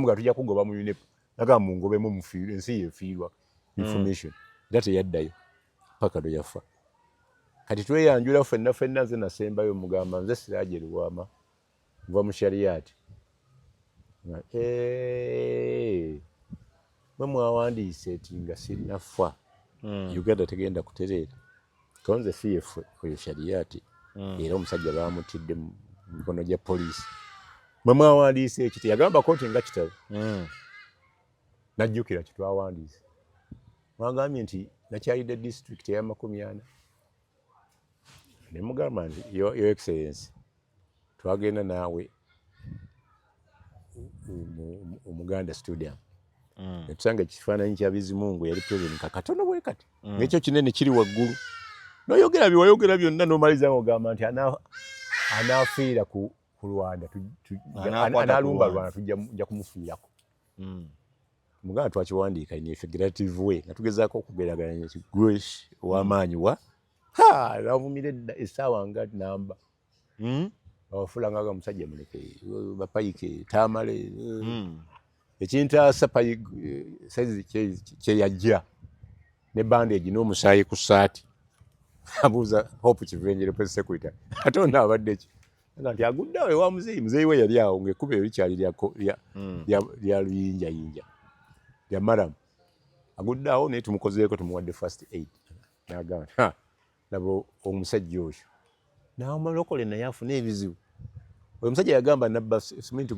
nga tujja kugoba mu UNEP naga mungobemu mufiirwe ensi yefiirwa information era teyaddayo paka do yafa kati tweyanjula ffenna nze nasembayo mugamba nze Siraje Luwama nva mu Shariati mwe mwawandiise eti nga sinnafa Uganda tegenda kutereera konze siyefe oyo Shariati era omusajja baamutidde mu mikono gya poliisi mwe mwawandiise ekiti yagamba kooti nga kitabo najjukira kitwawandiise mwagambye nti nakyalidde district ya 40 ne mugamba nti your excellency twagenda naawe Omuganda Stadium netusanga ekifaananyi kya Bizimungu yali president kakatono bwe kati ng'ekyo kinene kiri waggulu noyogera byonna nomaliza ng'ogamba nti anaafiira ku Rwanda analumba Rwanda tujja kumufiirako muganda twakiwandiika in a figurative way nga tugezaako okugeraganya nti Grace ow'amaanyi wa navumira essaawa nga namba abafulanga nga musajja muleke Bapaike Tamale ekintaasa saizi kyeyajja ne bandage n'omusaayi ku ssaati abuuza Hope Kivenjere Press Secretary Katonda abadde ki nti aguddeawo ewa muzeeyi we yali awo ng'ekkuba erikyali lya luyinjayinja lya maramu aguddeawo naye tumukozeeko tumuwadde first aid n'agamba laba omusajja oyo n'amalokole naye afuna ebizibu oyo omusajja yagamba nabba simenti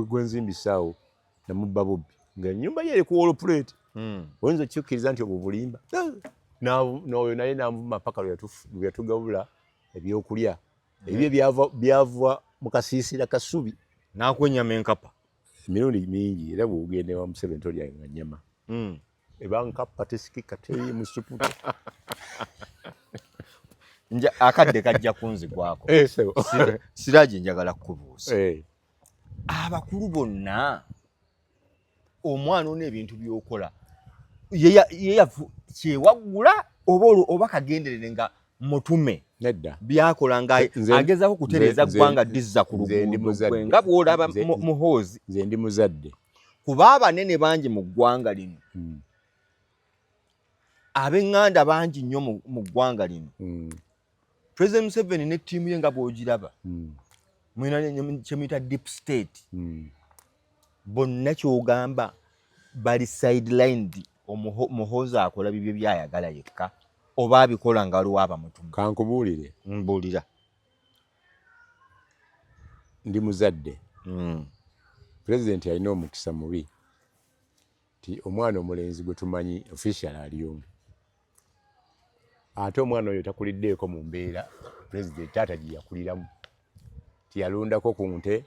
gwenzimbisaawo namubba bubbi ng'ennyumba ye eri ku wall plate oyinza okikkiriza nti obwo bulimba n'oyo naye n'amuvuma paka lwe yatugabula ebyokulya ebyo byava mu kasiisira kasubi n'akwenyama enkapa emirundi mingi era bw'ogenda ewa Museveni tolyanga nnyama eba nkapa tesikika teri mu supu akadde kajja kunzigwako Siraje njagala kukubuuza abakulu bonna omwana ono ebintu by'okola kyewaggula oba kagenderere nga mutume nedda byakola nga agezaako kutereeza ggwanga dizza ku luguudo nga bw'olaba muhoozi nze ndi muzadde kuba abanene bangi mu ggwanga lino ab'eŋŋanda bangi nnyo mu ggwanga lino President Museveni ne ttiimu ye nga bw'ogiraba mulina kyemuyita deep state bonna kyogamba bali sidelined muhoozi akola bibyo byayagala yekka oba abikola nga waliwo abamutume kankubuulire mbuulira ndi muzadde President alina omukisa mubi ti omwana omulenzi gwe tumanyi official ali omu ate omwana oyo takuliddeeko mu mbeera President taata gye yakuliramu tiyalundako ku nte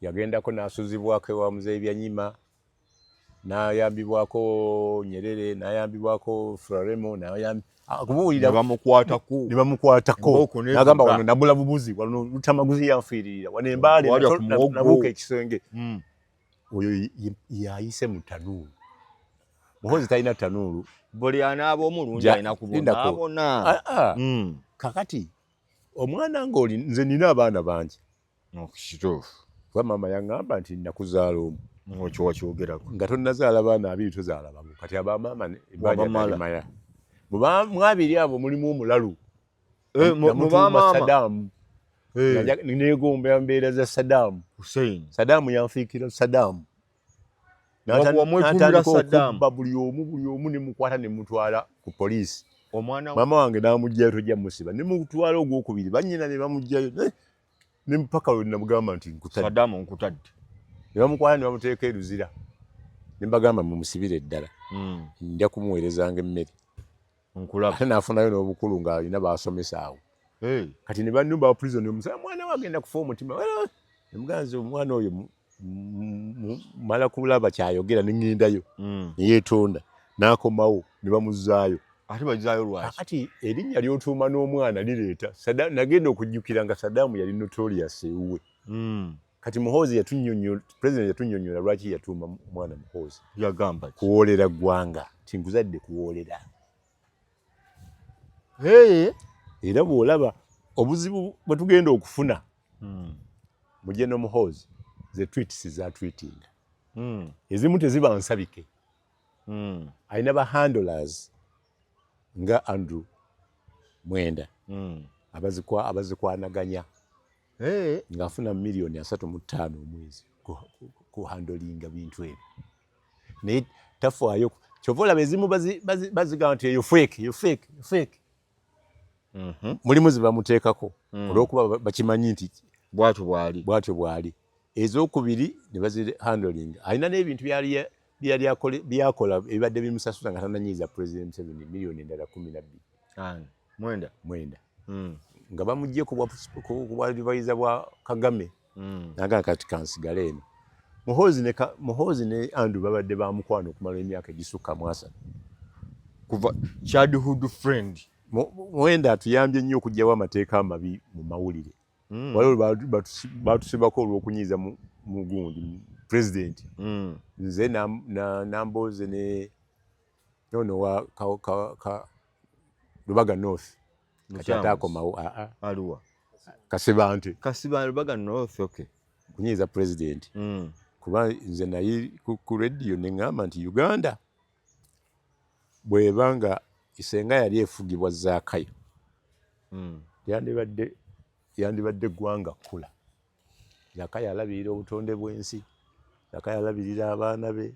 yagendako n'asuzibwako ewa muzeeyi Byanyima n'ayambibwako Nyerere n'ayambibwako Frelimo kubuulira ne bamukwatako n'agamba wano nabula bubuzi wano Lutamaguzi yanfiiririra wano embaale nabuuka ekisenge oyo yayise mu tanuulu muhoozi talina tanuulu buli anaaba omulungi alina kubona kakati omwana ng'oli nze nina abaana bangi kituufu kuba maama yaŋŋamba nti nakuzaala omu okyo wakyogerako nga tonnazaala baana abiri tozaala bamu kati abamaama ebbajalimaya mu abiri abo mulimu omulalu mutuuma Saddam neegomba mbeera za Saddam Saddam yanfiikira Saddam n'atandika okubba buli omu ne mukwata ne mutwala ku poliisi omwana mama wange namugjayo tojja musiba ne mutwala ogwokubiri bannyina ne bamugjayo ne mpaka we namugamba nti nkutadde Saddam nkutadde ne bamukwala ne bamuteeka eruzira ne mbagamba mumusibire ddala nja kumuweerezanga emmere nkulaba ate naafunayo n'obukulu ng'alina baasomesa awo kati ne bannumba wa prison omusala mwana we agenda kufa omutima ne muganza omwana oyo mala kulaba kyayogera ne ŋŋendayo ne yeetonda n'akomawo ne bamuzzaayo ate bazaayo lwaki kati erinnya ly'otuuma n'omwana lireeta nagenda okujjukira nga Saddam yali notorious ewuwe kati Muhoozi president yatunnyonnyola lwaki yatuuma omwana Muhoozi yagamba kuwoolera ggwanga tinkuzadde kuwoolera era bw'olaba obuzibu bwe tugenda okufuna mu General Muhoozi ze tweets zatweetinga ezimu teziba nsabike alina ba handlers nga Andrew Mwenda abazikwanaganya ng'afuna miliyoni 3.5 omwezi ku handlinga bintu ebyo naye tafaayo kyova olaba ezimu bazigamba nti eyo fake mulimu zibamuteekako olw'okuba bakimanyi nti bwatyo bwali ezokubiri ne bazi handling alina n'ebintu byakola ebibadde bimusasula nga tananyiiza President Museveni miliyoni endala 12 Mwenda nga bamugye ku bwalibayiza bwa Kagame naga kati kansigale eno Muhoozi ne Andrew babadde bamukwano okumala emyaka egisukka mu 3 kuva childhood friend Mwenda atuyambye nnyo okugyawo amateeka amabi mu mawulire waliwo batusibako olw'okunyiiza mu gundi president nze Nambooze ne nono wa Lubaga North kati ataakomawo aliwa Kasibante Lubaga North kunyiiza president kuba nze naye ku radio ne ŋŋamba nti Uganda bw'ebanga isenga yali efugibwa Zaakayo yandibadde eggwanga kkula Zaakayo alabirira obutonde bw'ensi Zaakayo alabirira abaana be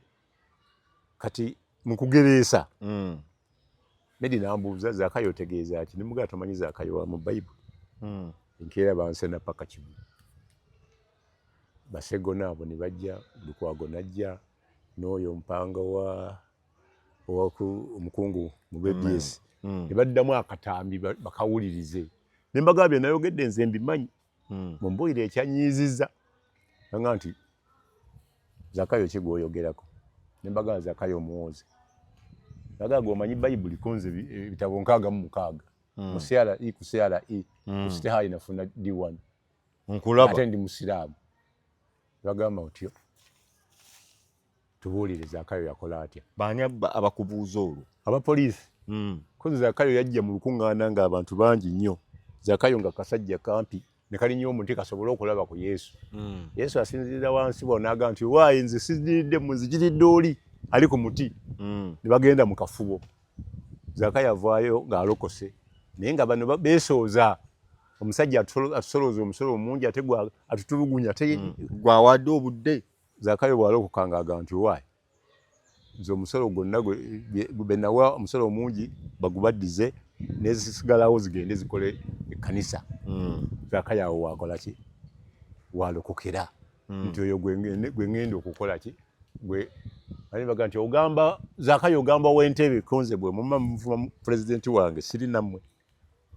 kati mu kugereesa Medi nambuuza Zaakayo otegeeza ki nemugaa tomanyi Zaakayo wa mu Bayibuli enkeera bansena paka kibu Basegona abo ne bajja Lukwago najja n'oyo mpanga omukungu mu BBS ne baddamu akatambi bakawulirize ne mbagambye nayogedde nze mbimanyi mumbuulire ekyanyiizizza nga nti Zaakayo ki gw'oyogerako ne mbagamba Zaakayo Muhoozi nagaga omanyi Bayibuli kunze ebitabo 66 mu CRE ku CRE ku Stehali nafuna D1 nkulaba ate ndi musiraamu bagamba otyo tubuulire Zaakayo yakola atya baani abakubuuza olwo abapoliisi kozi Zaakayo yajja mu lukuŋŋaana ng'abantu bangi nnyo Zaakayo nga kasajja kampi ne kali nnyo omuti kasobole okulaba ku Yesu Yesu asinzirira wansi bwo n'agamba nti waayi nze siziridde muzikiridde oli ali ku muti ne bagenda mu kafubo Zaakayo avaayo ng'alokose naye nga bano beesooza omusajja atusolooza omusolo omungi ate atutulugunya gwawadde obudde Zaakayo bw'alokoka ng'agamba nti waayi nze omusolo gwonna gwe nawa omusolo omungi bagubaddize nezisigalawo zigende zikole ekkanisa Zaakayo awo wakola ki walokokera nti oyo gwe ngenda okukola ki gwe baga nti ogamba Zaakayo ogamba w'entebe konze bwe mumma muvuma pulezidenti wange siri nammwe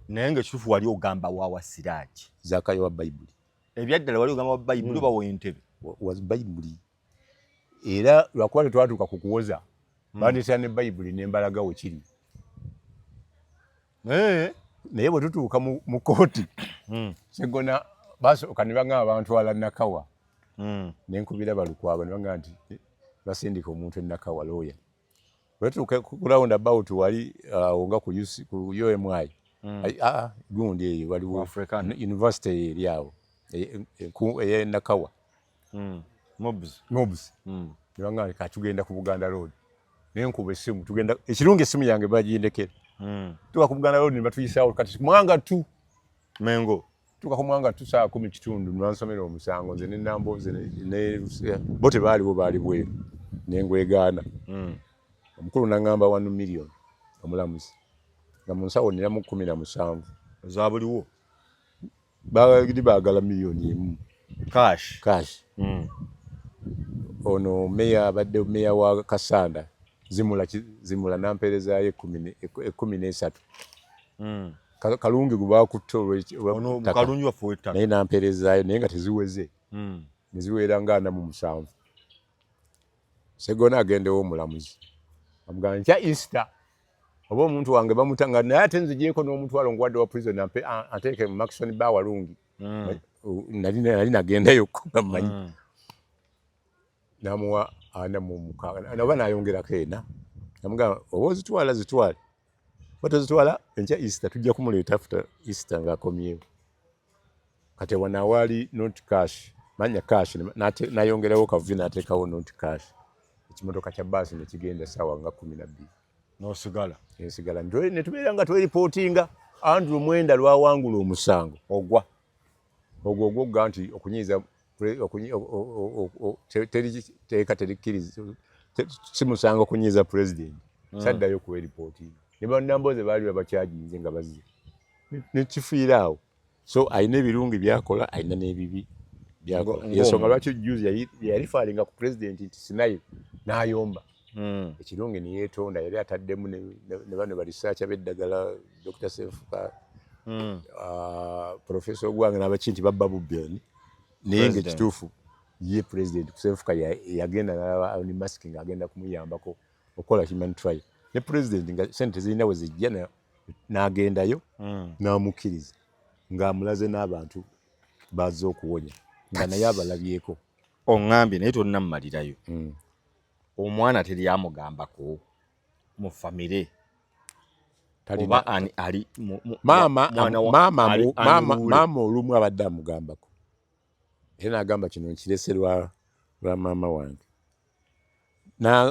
naye ng'ekituufu wali ogamba waawa Siraaki Zaakayo wa Bayibuli ebyaddala wali ogamba wa Bayibuli oba w'entebe wa Bayibuli era lwakuba tetwatuuka ku kuwoza bandeetera ne Bayibuli ne mbalaga we kiri naye bwe tutuuka mu kooti Segona basooka ne bagamba bantwala Nakawa ne nkubira Balukwaba ne bagamba nti basindika omuntu e Nakawa looya bwe tutuuka ku round about wali nga ku UMI gundi eyo waliwo university eri awo eye Nakawa Mobs ne bagamba katugenda ku Buganda Road naye nkuba essimu tugenda ekirungi essimu yange bagindekera tuka ku Buganda Road ne batuyisaawo kati mwanga tu mengo tuka ku mwanga tu saa 10 kitundu nwansomera omusango nze ne Nambooze ne bo tebaaliwo baali bweru ne ngwegaana omukulu n'angamba 1 million omulamuzi nga mu nsawo nninamu 17 za buliwo baagala miliyoni emu cash. Ono meya abadde meya wa Kasanda zimula nampeerezaayo 13. Kalungi gwe baakutte Kalungi waffe w'ettaka naye nampeerezaayo naye nga teziweze ne ziwera nga 47. Sseggona agendewo omulamuzi amugamba nkya Easter oba omuntu wange bamutanga naye ate nzigyeko n'omutwalo nguwadde wa prison ateeke mu Maxson Bar Walungi. Nali nagendayo nga mmanyi namuwa 46 oba nayongerako 4 namugamba oba ozitwala zitwale batozitwala enkya Easter tujja kumuleeta after Easter ng'akomyewo. Kati wana wali not cash manya cash nayongerawo kavuvi n'ateekawo not cash. Ekimotoka kya baasi ne kigenda ssaawa nga 12 n'osigala ensigala ne tubeera nga twereportinga Andrew Mwenda lwawangula omusango ogwo ogwogga nti okunyiiza teeka terikkiriza si musango okunyiiza president saddayo kuwereportinga ne bannamboze baali babakyajinze nga bazze ne kifiira awo. So alina ebirungi byakola alina n'ebibi byakola. Yensonga lwaki juzi yali faalinga ku president nti sinayo n'ayomba. Ekirungi ne yeetonda yali ataddemu ne bano barisaaki ab'eddagala Dr. Senfuka Professor Ogwange n'abaki nti babba bubbioni naye ng'ekituufu ye president Senfuka yagenda n'alaba ni masking agenda kumuyambako okukola human trial ne president nga sente zirina we zijja n'agendayo n'amukkiriza ng'amulaze n'abantu bazze okuwonya nga naye abalabyeko. Oŋŋambye naye tonnammalirayo. Omwana teri amugambako mu famire oba ali maama olumu abadde amugambako era n'agamba kino nkirese lwa maama wange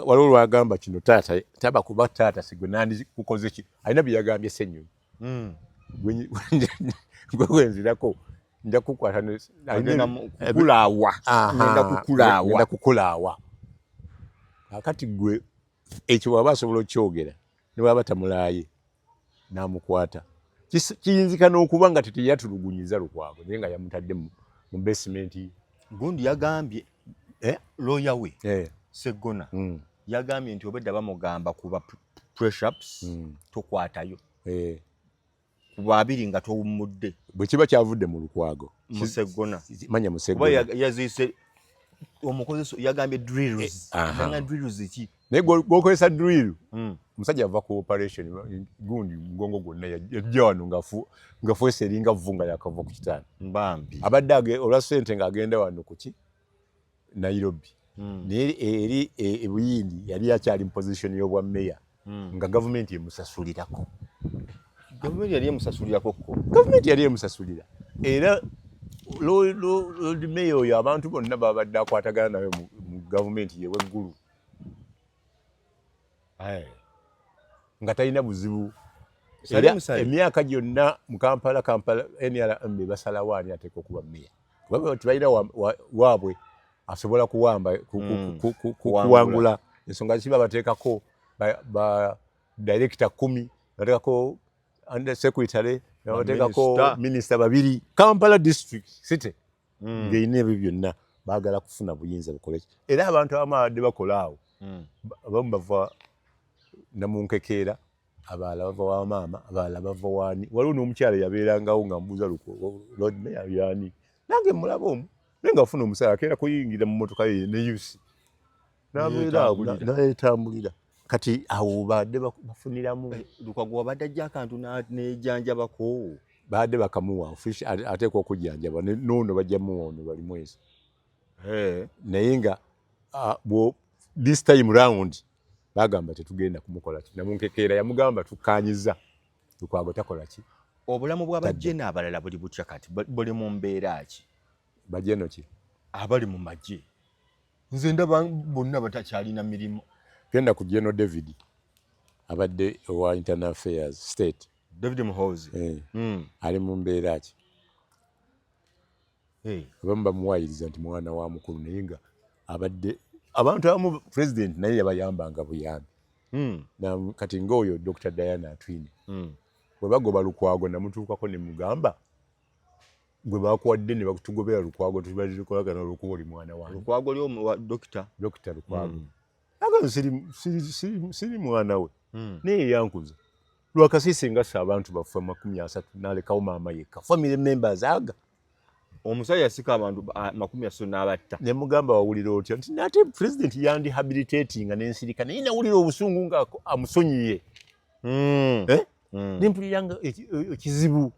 waliwo lwagamba kino taata taba kuba taata sigwe nandikukoze ki alina bye yagambye Ssenyonyi gwenzirako nja kukwata kukulaawa akati gwe ekyo waba asobola okyogera ne baba tamulaaye n'amukwata kiyinzika n'okuba nga teteyatulugunyiza Lukwago naye nga yamutadde mu basement. Gundi yagambye lawyer we Sseggona yagambye nti obedda bamugamba kuba press-ups tokwatayo kuba abiri nga towummudde bwe kiba kyavudde mu Lukwago Sseggona manya mu Sseggona kuba yaziise omukozesa yagambye drills nanga drills ki naye gwokozesa drill omusajja ava ku operation gundi mugongo gwonna yajja wano nga fuese eringa vunga yakava ku kitanda mbambi abadde olwa ssente ng'agenda wano kuki Nairobi naye eri ebuyindi yali akyali mu position y'obwa meya nga gavumenti emusasulirako. Gavumenti yali emusasulirako ko gavumenti yali emusasulira era Lord Mayor oyo abantu bonna babadde akwatagana nawe mu gavumenti yeweggulu nga talina buzibu. Emyaka gyonna mu Kampala NRM basalawo ani ateeka okuba meya kuba tebalina waabwe asobola kuwamba kuwangula ensonga kiba bateekako ba director 10 bateekako under secretary bateekako minister 2 Kampala district city ng'erina ebyo byonna baagala kufuna buyinza bukoleki era abantu abamu abadde bakola awo abamu bava Namunkekeera abalala bava wa maama abalala bava wani waliwo n'omukyala yabeerangawo nga mbuuza Lord Mayor yani nange mulaba omu naye nga afuna omusala akeera kuyingira mu motoka ye ne yusi n'etambulira kati awo badde bafuniramu Lukwago wabadde ajja akantu n'ejanjabako badde bakamuwa ateekwa okujjanjaba noono bajjamuwa ono bali mwezi naye nga this time round bagamba tetugenda kumukola ki Namunkekeera yamugamba tukanyiza Lukwago takola ki. Obulamu bw'abajjene abalala buli butya kati buli mu mbeera ki bajjeno ki abali mu magye nze ndaba bonna batakyalina mirimu. Genda ku General David abadde owa Internal Affairs State David Muhoozi ali mu mbeera ki abamu bamuwayiriza nti mwana wa mukulu naye nga abadde abantu abamu president naye yabayambanga buyambi kati ng'oyo Dr. Diana Atwine bwe bagoba Lukwago namutuukako ne mugamba gwe bakuwadde ne batugobera Lukwago tubalirikolagana olukuba oli mwana wange. Lukwago lyo Dokita Lukwago. Aga siri mwana we. Naye yankuza. Lwakasisi ngassa abantu baffe 30 n'alekawo maama yekka. Family members aga. Omusajja yasika abantu 30 n'abatta. Ne mugamba wawulira otya nti nate president yandi habilitating n'ensirika naye nawulira obusungu nga amusonyiye. Nempuliranga ekizibu.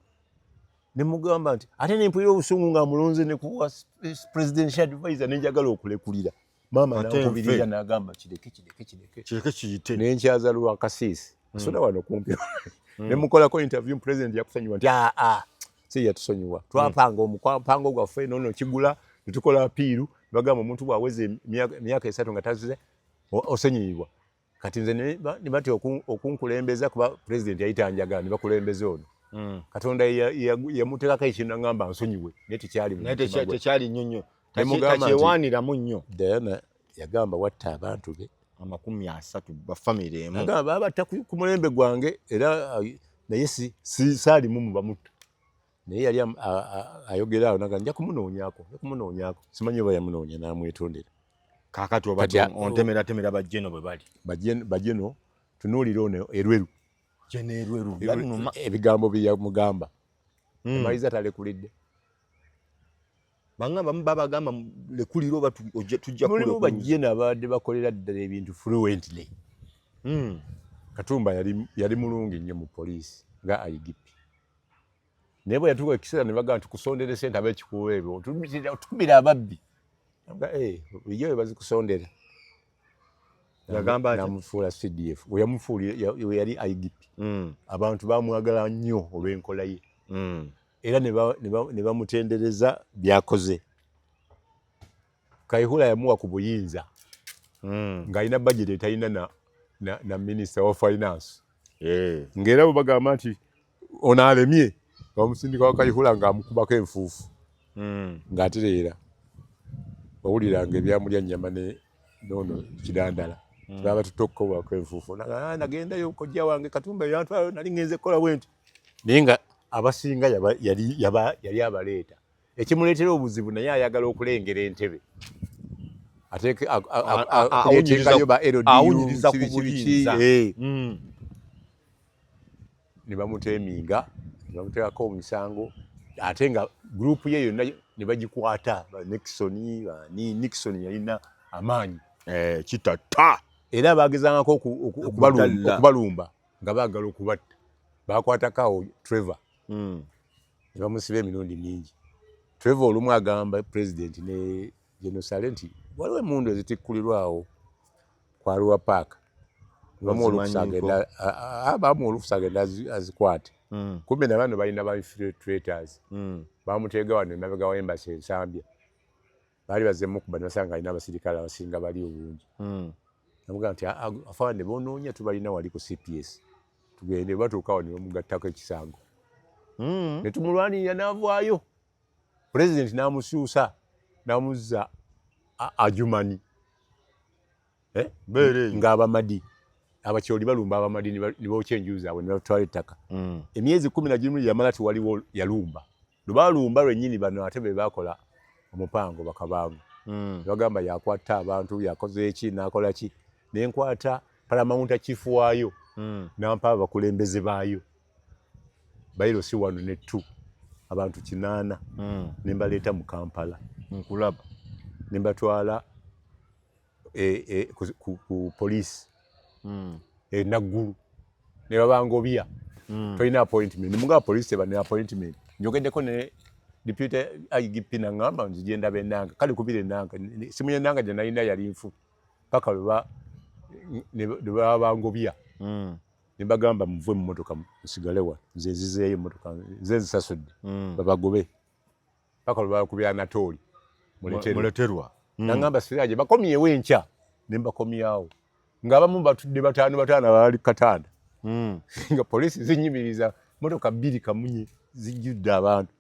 Ne mugamba nti ate nempulira obusungu nga amulonze ne kuwa presidential advisor nenjagala okulekulira. Maama nakubirira n'agamba kireke kiyite. Nenkyaza Lwakasisi. Soda wano kumpi. Ne mukolako interview president yakusonyiwa nti si yatusonyiwa. Twapanga omukwango gwaffe nono kigula tukola apiiru bagamba omuntu bwaweze emyaka 3 nga tazize osonyiibwa. Kati nze ne bati okunkulembeza kuba president yayitanjagala ne bakulembeze ono. Katonda yamuteekako ekintu ngamba nsonyiwe naye tekyali nnyonnyo takyewaaniramu nnyo. Diana yagamba watta abantu be 30 bafamire emu. Agamba babatta ku mulembe gwange era naye saalimu mu bamutta. Naye yali ayogera awo naga nja kumunoonyako simanyi oba yamunoonya n'amwetondera. Kaakati oba ontemera bajjeno bwe bali. Bajjeno tunuulira ono erweru. Erweru ebigambo bye yamugamba. Maliza talekulidde. Bangamba babagamba lekulira oba tujja kulo. Bajjeno abadde bakolera ddala ebintu fluently. Katumba yali mulungi nnyo mu poliisi nga IGP. Naye bwe yatuuka ekiseera ne bagamba tukusondere ssente ab'ekikuubo ebyo otumira ababbi. Bijjo bwe bazikusondera. Yagamba namufuula CDF. We yamufuula yali IGP. Abantu bamwagala nnyo olw'enkola ye. Era ne bamutendereza byakoze. Kayihura yamuwa ku buyinza. Ng'alina budget etalina na Minister of Finance. Ng'era bo bagamba nti ono alemye omusindika wa Kayihura ng'amukubako enfuufu. Ng'atereera. Owuliranga ebyamulya nnyama nono kidandala. Baba tutokko enfuufu. Nagendayo kojja wange Katumba yantwala nali ngenze kola bwenti. Naye nga abasinga yali abaleeta. Ekimuleetera obuzibu naye ayagala okulengera entebe. Ate awunyiriza ku buyinza. Ne bamuteeminga, ne bamuteekako omusango. Ate nga gurupu ye yonna ne bagikwata. Nixon yalina amaanyi. Kitata. Era bagezangako okubalumba nga baagala okubatta. Bakwatako Trevor. Ne bamusiba emirundi mingi. Trevor olumu agamba president ne General nti waliwo emmundu ezitikkulirwawo kwa Arua Park. Bamu olukusa agenda azikwate. Kumbe na bano balina ba infiltrators. Bamuteega wano emabega wa embassy ensambya. Baali bazemu kuba nasanga alina abasirikale abasinga bali obungi. Namugamba nti afande bonoonya tubalina wali ku CPS. Tugende batuukawo ne bamugattako ekisango. Ne tumulwanirira n'avaayo. President n'amusuusa n'amuzza Ajumani. Ng'Abamadi. Abakyoli balumba Abamadi ne bookya enju zaabwe ne batwala ettaka. Emyezi 11 yamala tiwaliwo yalumba. Lwe baalumba lwennyini bano ate be baakola omupango bakabangu. Bagamba yakwata abantu yakoze eki n'akola ki. Ne nkwata Paramount chief waayo. Nampa abakulembeze baayo. Bayiro si 1 ne 2. Abantu 8. Ne mbaleeta mu Kampala. Nkulaba. Ne mbatwala ku police. Naggulu. Ne babangobya. Toyina appointment. Munga police bane appointment. Njogeddeko ne deputy IGP nangamba nzigenda benanga. Kali kubire nanga. Simu yenanga je nalina yali nfu. Paka ne babangobya. Ne bagamba muve mu motoka musigalewa. Nze nzizeeyo motoka. Nze nzisasudde. Babagobe. Paka bakubya Anatoli. Muleterwa. Nangamba siraje bakomyewo enkya. Ne bakomyawo. Ng'abamu batudde bataano bali katanda. Nga police zinyimiriza motoka 2 kamunye zijjudde abantu.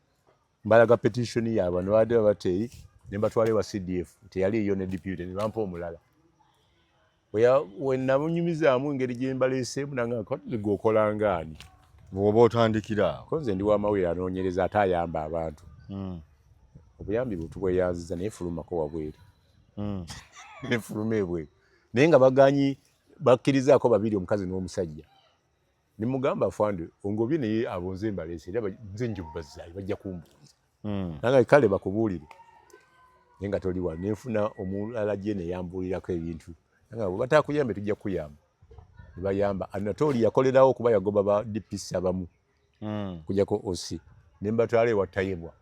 Mbalaga petition yaabwe ne badde bateyi ne batwale wa CDF. Teyali iyo ne deputy ne bampa omulala. We namunyumizaamu engeri gye mbaleeseemu nanga kokola ngaani. bw'oba otandikira awo. Ko nze ndi w'amawulire anoonyereza ate ayamba abantu. Obuyambi bwe tubweyanziza naye fulumako wabweru. Ne fuluma ebweru. Naye nga baganyi bakkirizaako babiri omukazi n'omusajja. Ne mugamba afande ongobye naye abonze embaleese era nze njubbazzaayo bajja kumbuuza. Nanga kale bakubuulire. Naye nga toli wano ne nfuna omulala gye ne yambuulirako ebintu. Nanga bwe bataakuyambe tujja kukuyamba. Ne bayamba. Anatoli yakolerawo okuba yagoba ba DPC abamu. Kujjako OC. Ne mbatwala ewa Tayebwa.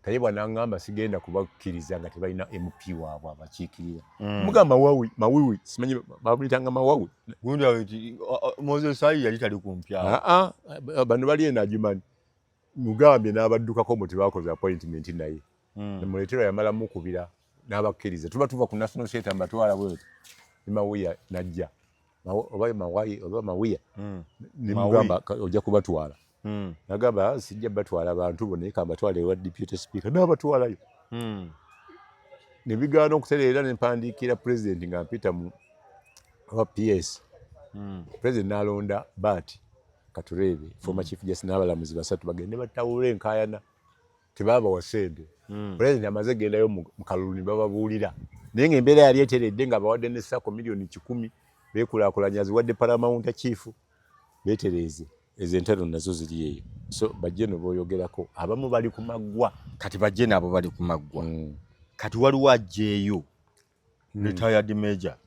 Tayebwa n'aŋŋamba sigenda kubakkiriza nga tebalina MP waabwe abakiikirira. Mugamba mawiwi simanyi bamuyitanga mawawi. Gundi ati Moses Ali yali tali kumpya. Bano bali enagimanyi. Mugambye n'abaddukako mu tebaakoze appointment naye. Ne muleetera yamala mukubira n'abakkiriza. Tuba tuva ku National Theatre mbatwala bwetyo. Ne Mawiya najja. Oba Mawiya. Ne mugamba ojja kubatwala. Nagamba sijja batwala abantu bonna eka batwala ewa deputy speaker n'abatwalayo. Ne bigaana okutereera ne mpandiikira president nga mpita mu PS. President n'alonda Bati Katurebe former chief justice n'abalamuzi basatu bagende batawula enkaayana tebaaba wasente. President amaze gendayo mu kalulu ne bababuulira naye ng'embeera yali eteredde nga bawadde ne ssako miliyoni 10 beekulaakulanya ziwadde paramount chief beetereeze. Ezo entalo nazo ziri eyo. So bajje no boyogerako abamu bali ku maggwa. Kati bajje nabo bali ku maggwa. Kati waliwo ajjeeyo retired major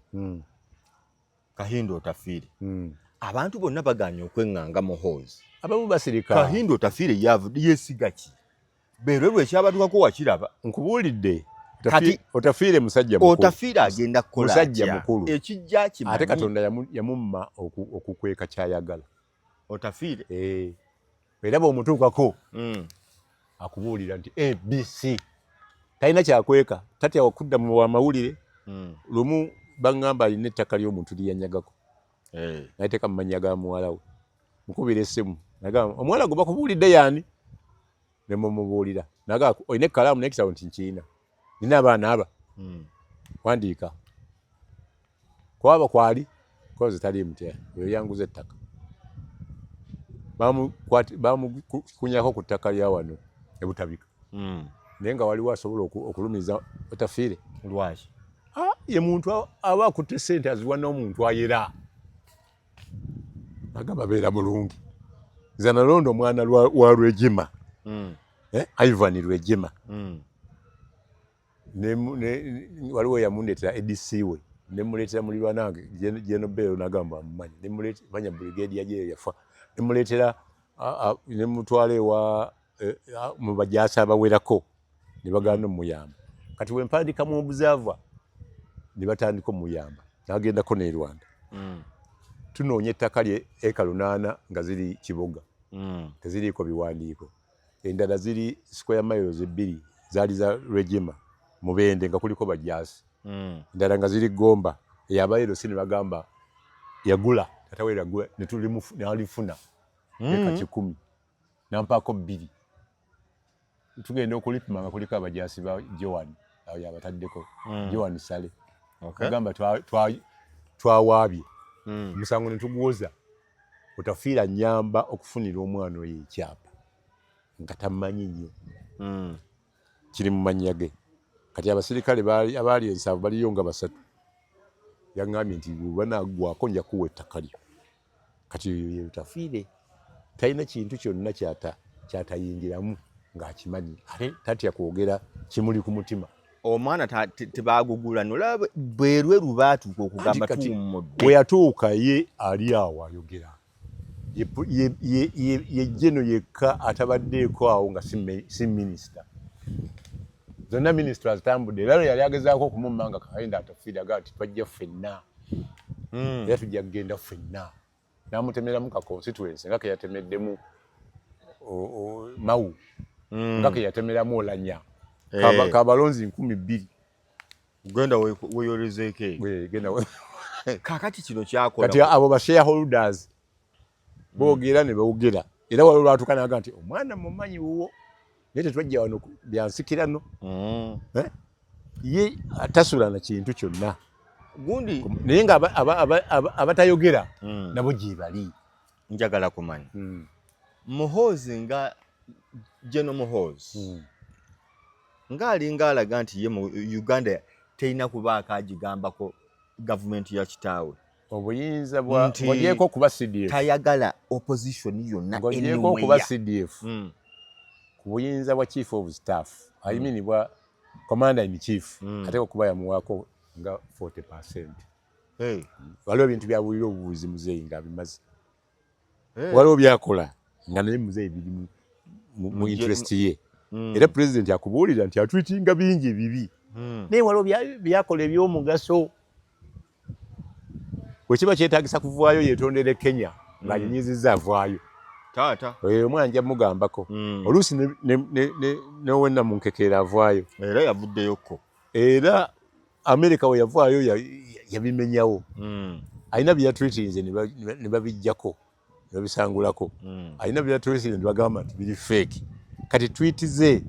Kahindo Otafiire. Abantu bonna baganye okweŋŋanga mu hoozi. Abamu basirika. Kahindo Otafiire yeesiga ki? Beerwe ekyabatukako wakiraba. Nkubuulidde. Otafiire musajja mukulu. Otafiire agenda kukola musajja mukulu. Ekijja kimanyi. Ate Katonda yamumma okukweka kyayagala. Otafiire. Era bw'omutuukako akubuulira nti ABC. Talina kyakweka. Tatya okudda mu wamawulire. Lumu baŋŋamba alina ettaka ly'omuntu lyeyanyagako. Nayeteeka mu mannya ga muwala we. Mukubira essimu. Nagamba omuwala gwe bakubuulidde y'ani? Ne mumubuulira. Nagamba olina ekkalaamu n'ekitabo nti nkiyina. Nina abaana aba. Wandiika. Kwaba kwali koze tali mutya. Oyo yanguza ettaka. Bamukunyako ku ttaka lya wano e Butabika. Naye nga waliwo asobola okulumiza Otafiire. Lwaki? Ye muntu aba akutte ssente aziwa n'omuntu ayera. Agamba beera mulungi. Nze nalonda omwana wa Rwejima. Ivan Rwejima. Waliwo yamundeetera ADC we. Ne muleetera mulirwana wange General Bello nagamba amumanyi. Ne muleetera manya brigade yaje yafa. Ne muleetera ne mutwala ewa mu bajaasi abawerako ne bagaana omuyamba. Kati we mpandika mu obuzaava ne batandika omuyamba. N'agendako ne Rwanda. Tunoonya ettaka lye eka 8 nga ziri Kiboga. Teziriiko biwandiiko. Endala ziri square miles 2 zaali za Rwejima. Mubende nga kuliko bajaasi. Endala nga ziri Gomba. Eyabayiro sini bagamba yagula. Tatawera gwe ne tulimu n'alifuna. Eka 10. Nampaako 2. Tugenda okulipima nga kuliko abajaasi ba Joan. Awo yabataddeko. Joan Sale. Agamba twawaabye. Musango ne tuguwoza. Otafiira nyamba okufunira omwana oyo ekyapa. Nga tamanyi nnyo. Kiri mu mannya ge. Kati abasirikale abaali ensavu baliyo nga 3. Yaŋŋambye nti banaggwako nja kuwa ettaka lyo. Kati Otafiire talina kintu kyonna kyatayingiramu ng'akimanyi. Ate tatya kwogera kimuli ku mutima. Omwana tebaagugula nolaba bwerwe lubaatuuka okugamba tuwummudde. Bwe yatuuka ye ali awo ayogera. Ye jeno yekka atabaddeeko awo nga si minisita. Zonna minisita azitambudde. Era yali agezaako okumumanga Kahindo Otafiire agamba nti twajja ffenna. Era tujja kugenda ffenna. N'amutemeramu ka constituency nga ke yatemeddemu Mawu. Nga ke yatemeramu Olanya. Kabalonzi 2,000. Genda weyolezeeko. Genda Kakati kino kyakola. Kati abo ba shareholders boogera ne bawogera. Era waliwo lwatuuka n'agamba nti omwana mumanyi wuwo. Naye tetwajja wano byansikirano. Ye atasula na kintu kyonna. Gundi naye nga abatayogera nabo gye bali. Njagala kumanya. Muhoozi nga General Muhoozi ng'alinga alaga nti ye mu Uganda terina kubaako agigambako gavumenti ya kitaawe. Obuyinza bw'ogyeko kuba CDF. Tayagala opposition yonna ng'ogyeko kuba CDF. Ku buyinza bwa chief of staff. I mean bwa commander in chief. Ate okuba yamuwaako nga 40%. Waliwo ebintu byabulira obubuuzi muzeeyi nga bimaze. Waliwo byakola nga naye muzeeyi biri mu interest ye. Era president akubuulira nti atwitinga bingi ebibi. Naye waliwo byakola eby'omugaso. Bwe kiba kyetaagisa kuvaayo yeetondere Kenya ng'anyinyiziza avaayo. Taata. Omwana nja mugambako. Oluusi ne wenna mu nkekeera avaayo. Era yavuddeyoko. Era Amerika we yavaayo yabimenyawo. Alina bye yatwitinze ne babijjako. Ne babisangulako. Alina bye yatwitinze ne bagamba nti biri fake. Kati tweet ze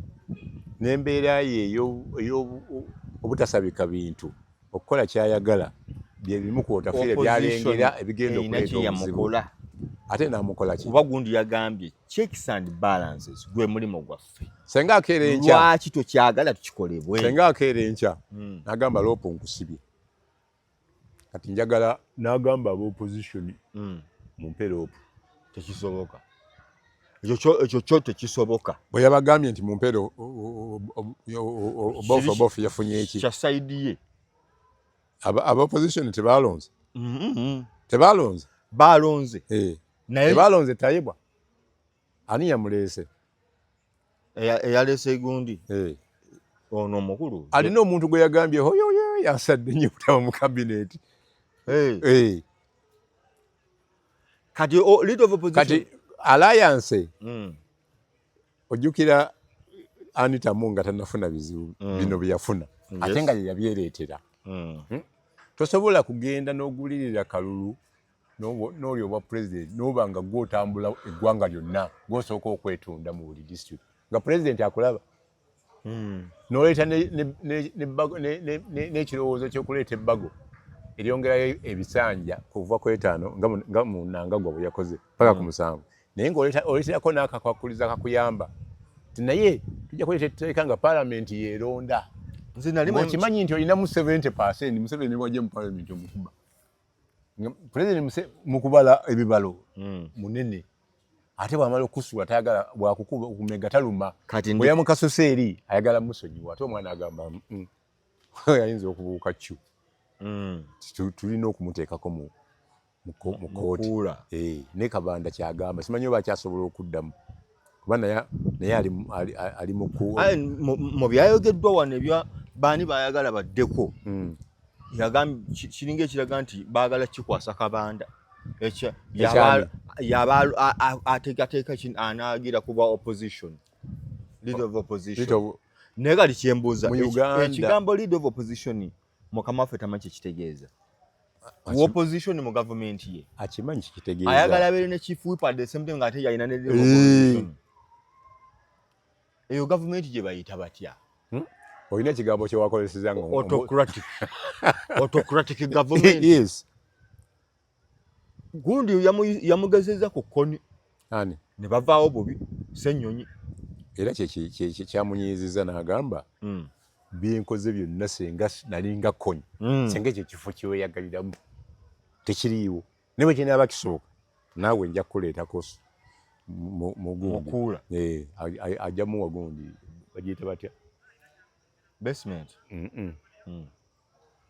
n'embeera ye obutasabika bintu okukola kyayagala bye bimu ku otafiire byalengera ebigenda okuleeta obuzibu. Ate n'amukola ki? Kuba gundi yagambye checks and balances gwe mulimo gwaffe. Senga akeera enkya. Lwaki tokyagala tukikolebwe? Senga akeera enkya. N'agamba loopo nkusibye. Kati njagala n'agamba ab'opposition mumpe loopo. Tekisoboka. Ekyo kyo tekisoboka. Bwe yabagambye nti mumpe obofu yafunye eki? Kya side ye. Ab'opposition tebalonze. Tebalonze. Balonze. Tebalonze tayibwa. Ani yamuleese? Eyaleese gundi. Ono omukulu. Alina omuntu gwe yagambye hoyo yasadde nnyo butaba mu cabinet. Kati leader of opposition. Kati alliance. Ojjukira Anita Munga tannafuna bizibu bino bye yafuna. Ate nga yabyereetera. Tosobola kugenda n'ogulirira kalulu n'oli obwa president n'oba nga gw'otambula eggwanga lyonna gw'osooka okwetunda mu buli district nga president akulaba. N'oleeta n'ekirowoozo ky'okuleeta ebbago eryongerayo ebisanja kuva ku 5 nga mu Nangagwa bwe yakoze paka ku 7. Naye ng'oleeterako n'akakwakuliza kakuyamba nti naye tujja kuleeta etteeka nga parliament yeeronda. Okimanyi nti olinamu 70%. Museveni wajja mu parliament omukuba. President mukubala ebibalo munene. Ate bw'amala okusula tayagala bwakukuba okumega taluma. Bwe yamukasusa eri ayagala musonyiwa. Ate omwana agamba yayinza okubuuka ccu. Tulina okumuteekako mu kooti. Ne Kabanda kyagamba simanyi oba akyasobola okuddamu. Kuba naye ali mu byayogeddwa wano ebya baani bayagala baddeko. Yagambye kiringa ekiraga nti baagala kikwasa Kabanda. Ateekateeka anaagira kuba opposition. Leader of opposition. Naye kati kyembuuza ekigambo leader of opposition mukama waffe tamanyi kyekitegeeza. Opposition mu gavumenti ye. Akimanyi kitegeeza. Ayagala abeere ne chief whip at the same time ng'ate yalina ne opposition. Eyo gavumenti gye bayita batya? Olina ekigambo kye wakoleseza nga autocratic government. Yes. Gundi yamugezeza ku kkoni. Ani? Ne bavaawo bubi Ssennyonyi. Era kyamunyiiziza n'agamba byenkoze byonna senga nalinga kkoni. Senga ekyo kifo kyeweyagaliramu tekiriiwo. Ne bwe kinaaba kisoboka naawe nja kukuleetako mu gundi. Mukuula. Ajjamu wagundi bagiyita batya? Basement.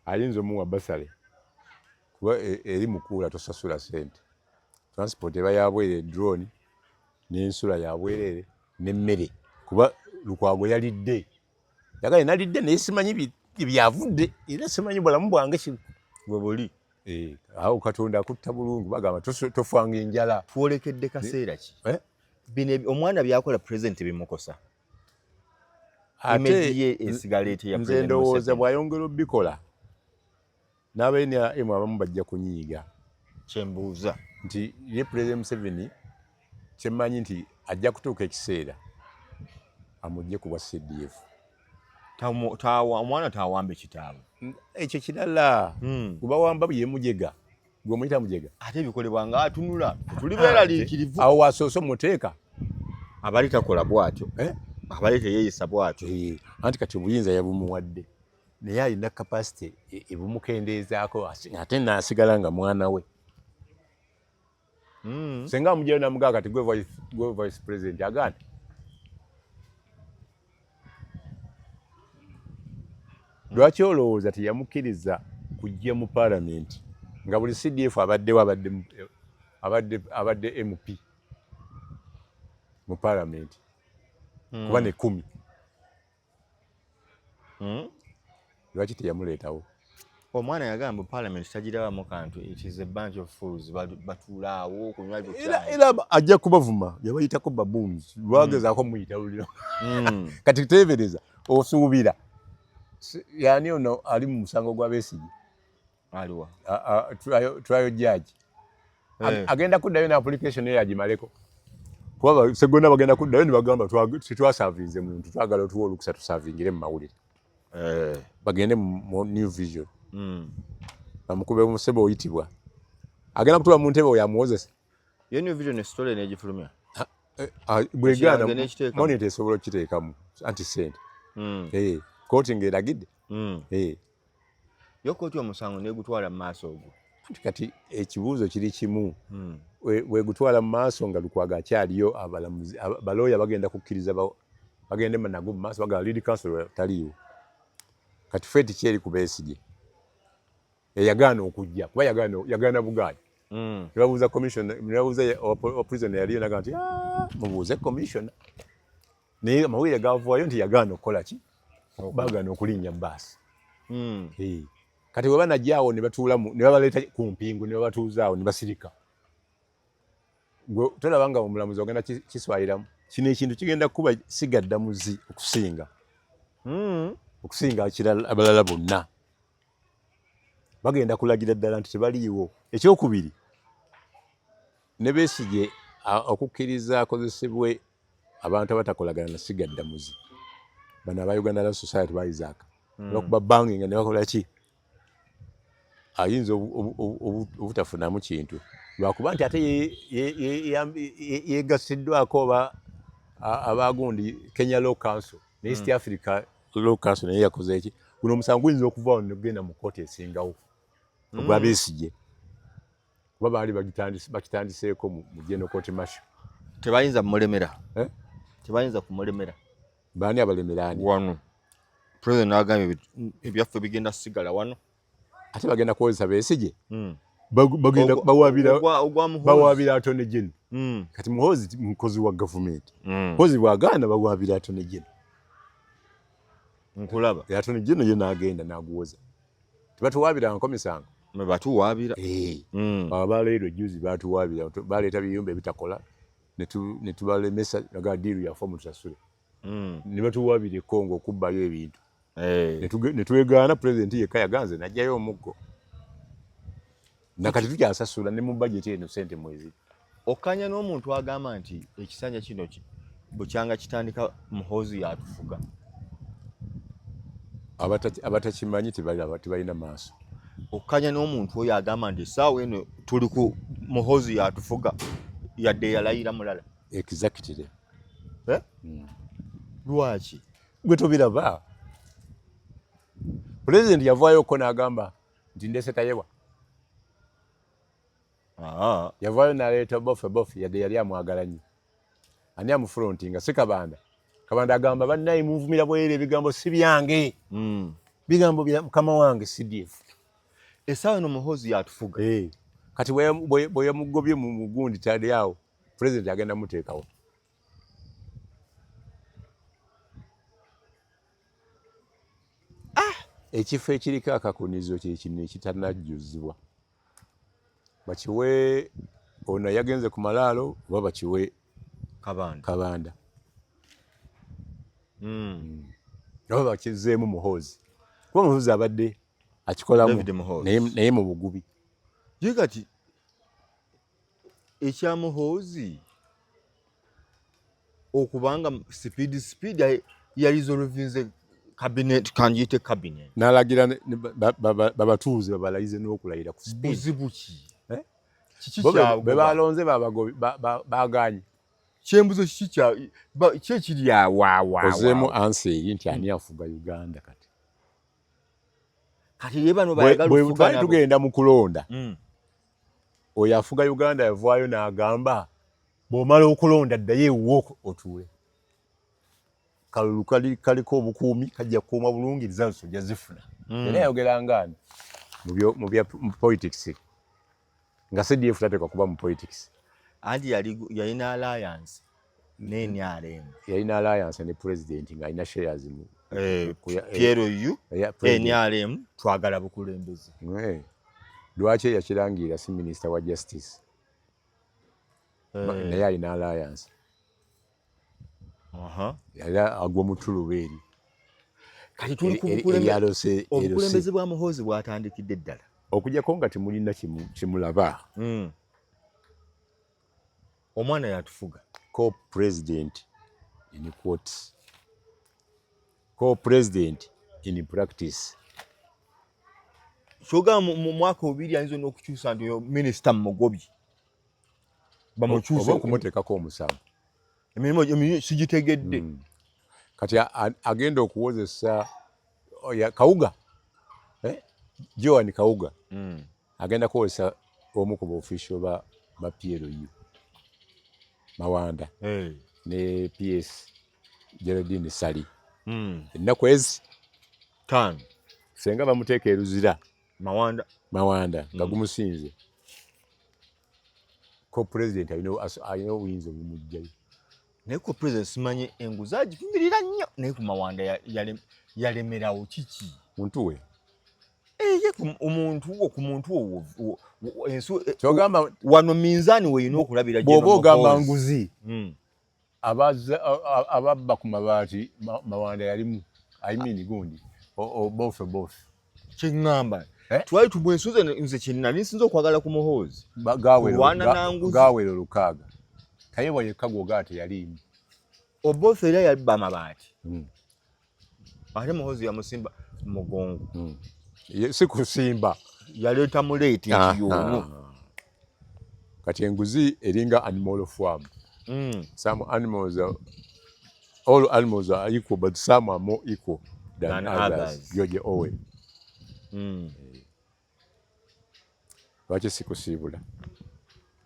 Ayinza omuwa basale. Kuba eri mukuula tosasula ssente. Transport eba yabwere drone n'ensula yabwerere n'emmere. Kuba Lukwago yalidde. Yagala nalidde naye simanyi byavudde. Era simanyi bulamu bwange bwe buli. Awo Katonda akutta bulungi bagamba tofanga enjala. Twolekedde kaseera ki? Bino omwana byakola president bimukosa. Ate esigalete ya nze ndowooza bw'ayongera obbikola n'abalina emu abamu bajja kunyiiga. Kyembuuza nti ye President Museveni kyemmanyi nti ajja kutuuka ekiseera amugye ku bwa CDF. Omwana tawambe kitaabu. Ekyo kirala. Kubawamba yemujega. gwe muyita mujega ate bikolebwa nga atunula tuli beeraliikirivu awo wasoose muteeka abali takola bw'atyo abali teyeeyisa bw'atyo anti kati obuyinza yabumuwadde naye alina kapasite ebumukendeezaako ate naasigala nga mwana we senga amugyayo namugaa kati gwe vice president agaana lwaki olowooza teyamukkiriza kujja mu paalamenti nga buli CDF abaddewo abadde MP mu paalamenti kuba ne 10 lwaki teyamuleetawo omwana yagamba paalamenti tagirabamu kantu it is a bunch of fools batuulaawo kunywa era ajja kubavuma yabayitako baboons lwagezaako muyitawulira kati teebereza osuubira yani ono ali mu musango gwa Besigye aliwa trial judge agenda kuddayo ne application ye yagimaleko kuba segona bagenda kuddayo ne bagamba titwasavinze muntu twagala otuwa olukusa tusavingire mu mawulire bagende mu New Vision bamukube musebe oyitibwa agenda kutula mu ntebe oyamuwozesa ye New Vision story n'egifulumya bwegana monita esobola okiteekamu anti sente kooti ng'eragidde yo kooti omusango negutwala mu maaso ogwo anti kati ekibuuzo kiri kimu wegutwala mu maaso nga Lukwago akyaliyo abalamuzi balooya bagenda kukkiriza bagende nago mu maaso bagala lead counsel taliyo kati feti kyeri ku Besigye yagaana okujja kuba yagaana bugaanyi nebabuuza commissioner nebabuuza prisoner yaliyo naga nti mubuuze commissioner naye amawulire gavaayo nti yagaana okukola ki bagaana okulinnya baasi kati bwe banajjaawo ne batuulamu ne babaleeta ku mpingu ne babatuuzaawo ne basirika gwe tolaba nga omulamuzi ogenda kiswayiramu kino ekintu kigenda kuba sigaddamuzi okusinga abalala bonna bagenda kulagira ddala nti tebaliiwo ekyokubiri ne Besigye okukkiriza akozesebwe abantu abatakolagana na sigaddamuzi bano aba Uganda Law Society ba Isaac lwokuba banginga ne bakola ki ayinza obutafunamu kintu lwakuba nti ate yegasiddwako abagundi Kenya Law Council ne East Africa Law Council naye yakoze eki guno omusango guyinza okuvaawo nogenda mu kooti esingawo ogwa Besigye kuba baali bakitandiseeko mu General Court Martial tebayinza kumulemera tebayinza kumulemera baani abalemerani wano president agambye ebyaffe bigenda sigala wano ate bagenda kuwozesa Besigye bagenda bawaabira Attorney General kati Muhoozi mukozi wa gavumenti Muhoozi bwagaana bawaabira Attorney General nkulaba Attorney General ye naagenda n'aguwoza tebatuwaabira nkomisango batuwaabira abaleero juzi batuwaabira baleeta biyumba ebitakola ne tubalemesa naga diiru yafa mutusasule ne batuwaabira Ekongo okubbayo ebintu ne twegaana president yekka yaganze najjayo omuggo nakati tukyasasula ne mu budget eno sente mwezi okanya n'omuntu agamba nti ekisanja kino bukyanga kitandika Muhoozi yatufuga abatakimanyi tebalina maaso okanya n'omuntu oyo agamba nti essaawa eno tuli ku Muhoozi yatufuga yadde yalayira mulala exactly lwaki gwe tobiraba president yavaayooko n'agamba nti ndese tayewa yavaayo n'aleeta bofe yadde yali amwagala nnyo ani amufrontinga si Kabanda agamba bannaye munvumira bwerere ebigambo si byange bigambo bya mukama wange CDF essaawa eno Muhoozi yatufuga kati bwe yamugobye mu mugundi tali awo president agenda muteekawo ekifo ekiriko akakunizo kyekino ekitanajjuzibwa bakiwe ono yagenze ku malaalo oba bakiwe Kabanda oba bakizeemu Muhoozi kuba Muhoozi abadde akikolamu naye mu bugubi ye kati ekya Muhoozi okubanga speed yalizolovinze cabinet kanjite cabinet n'alagira babatuuze babalayize n'okulayira ku speed buzibu ki kiki bo kya be balonze baganye kyembuzo kiki kya kye kiri awawa ozeemu ansi eri nti ani afuga Uganda kati ye bano bayagala okufuga nabo tugenda mu kulonda oyo afuga Uganda yavaayo n'agamba bw'omala okulonda ddayo ewuwo otuule kalulu kaliko obukuumi kajja kukuuma bulungi results ojja zifuna era yayogera ngani mu politics nga CDF tateekwa kuba mu politics anti yalina alliance n'NRM yalina alliance ne president ng'alina shares mu PLU NRM twagala bukulembeze lwaki yakirangira si minister wa justice naye alina alliance era agwa mu tulubeeri kati tuli ku obukulembeze bwa Muhoozi bwatandikidde ddala okujjako nga temulina kimulaba omwana yatufuga co-president in quotes co-president in practice shoga mu mwaka obiri ayinza n'okukyusa nti oyo minisita Mugobi bamukyusa okumuteekako omusango emirimu sigitegedde kati agenda okuwozesa Kawuga Joan Kawuga agenda kuwozesa omu ku baofficial ba PLU Mawanda ne PS Geraldine Sali ennaku ezi 5 senga bamuteeka eruzira Mawanda nga gumusinze ko president alina obuyinza obumujjayo naye ko president simanye enguzi agivumirira nnyo naye ku Mawanda yalemerawo kiki muntu we ku muntu ensu kyogamba wano minzaani weeyina okulabira bw'oba ogamba nguzi ababba ku mabaati Mawanda yalimu gundi bofe kyeŋŋamba twali tubwensuze nze kyenali nsinza okwagala ku Muhoozi gaawera 6 kayebwa yekka gwogaa teyaliimu obofe era yabba amabaati ate Muhoozi yamusimba mugongo si kusimba yaleeta muleeti nti yono kati enguzi eringa animal farm some animals all animals are equal but some are more equal than others George Owen lwaki sikusiibula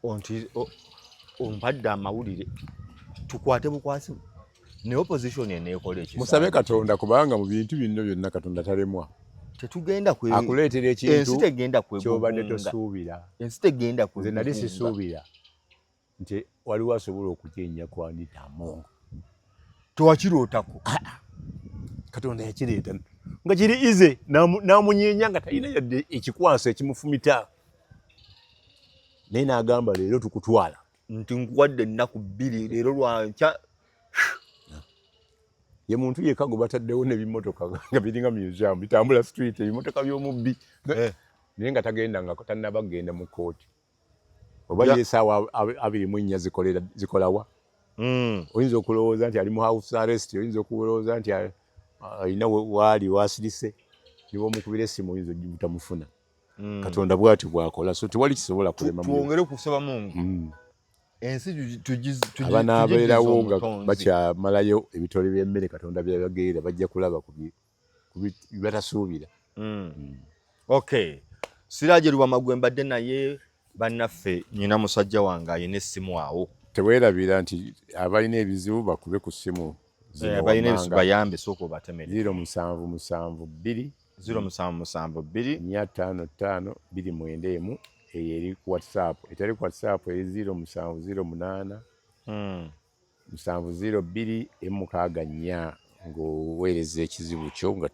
onti ompadde amawulire tukwate bukwasi ne opposition eneekola ekisa musabe Katonda kubanga mu bintu bino byonna Katonda talemwa tetugenda akuleetera ekintu ensi tegenda kyobadde tosuubira ensi tegenda nze nali sisuubira nti waliwo asobola okujenya kwandita Mongo tewakirootako Katonda yakireeta nga kiri ize n'amunyeenya nga talina yadde ekikwaso ekimufumita naye n'agamba leero tukutwala nti nkuwadde ennaku 2 leero lwankya ye muntu yekka gwe bataddewo n'ebimotoka nga biringa museum bitambula street ebimotoka by'omubbi naye nga tagenda nga tannaba kugenda mu kooti oba yesaawa 24 zikolawa oyinza okulowooza nti ali mu house arrest oyinza okulowooza nti alina waali wasirise niba omukubira essimu oyinza ogibutamufuna Katonda bw'ati bw'akola so tewali kisobola kulema twongere kusaba Mungu ensi abanaabeerawo nga bakyamalayo ebitole by'emmere Katonda byabagerera bajja kulaba ku batasuubira okay Siraje Lwamagwe mbadde naye bannaffe nyina musajja wange ayina essimu awo teweerabira nti abalina ebizibu bakube ku ssimu abalina ebizibu bayambe sooka obatemere 0772 055 eyo eri ku WhatsApp etali ku WhatsApp eri 0708 702 6 ng'oweereza ekizibu kyo nga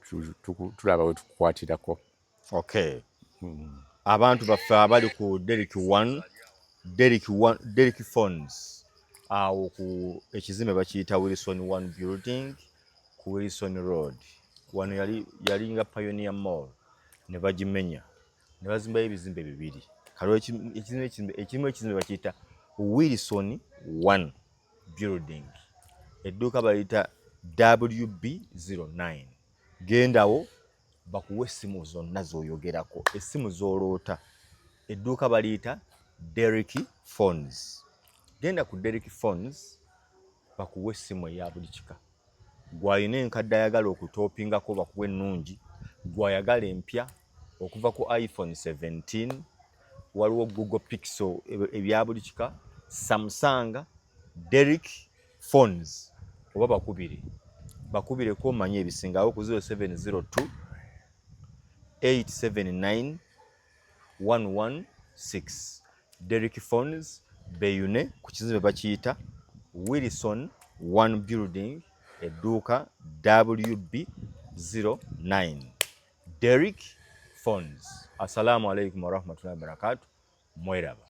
tulaba we tukukwatirako okay abantu baffe abali ku Derrick Phones awo ku ekizimbe bakiyita Wilson 1 building ku Wilson Road wano yalinga Pioneer Mall ne bagimenya ne bazimba ebizimbe bibiri kaliwo ekizimbe bakiyita Wilson 1 building edduuka bayita WB09 gendawo bakuwe essimu zonna z'oyogerako, essimu z'oloota. Edduuka baliyita Derrick Phones. Genda ku Derrick Phones bakuwe essimu eya buli kika. Gw'alina enkadde ayagala okutoopingako bakuwe ennungi, gw'ayagala empya okuva ku iPhone 17, waliwo Google Pixel ebya buli kika, Samsung, Derrick Phones oba bakubireko omanye ebisingawo ku 0702 879 116. Derrick Phones beyune ku kizimbe bakiyita Wilson 1 Building, edduuka WB09. Derrick Phones. Assalamu alaikum warahmatullahi wabarakatuh. Mweraba.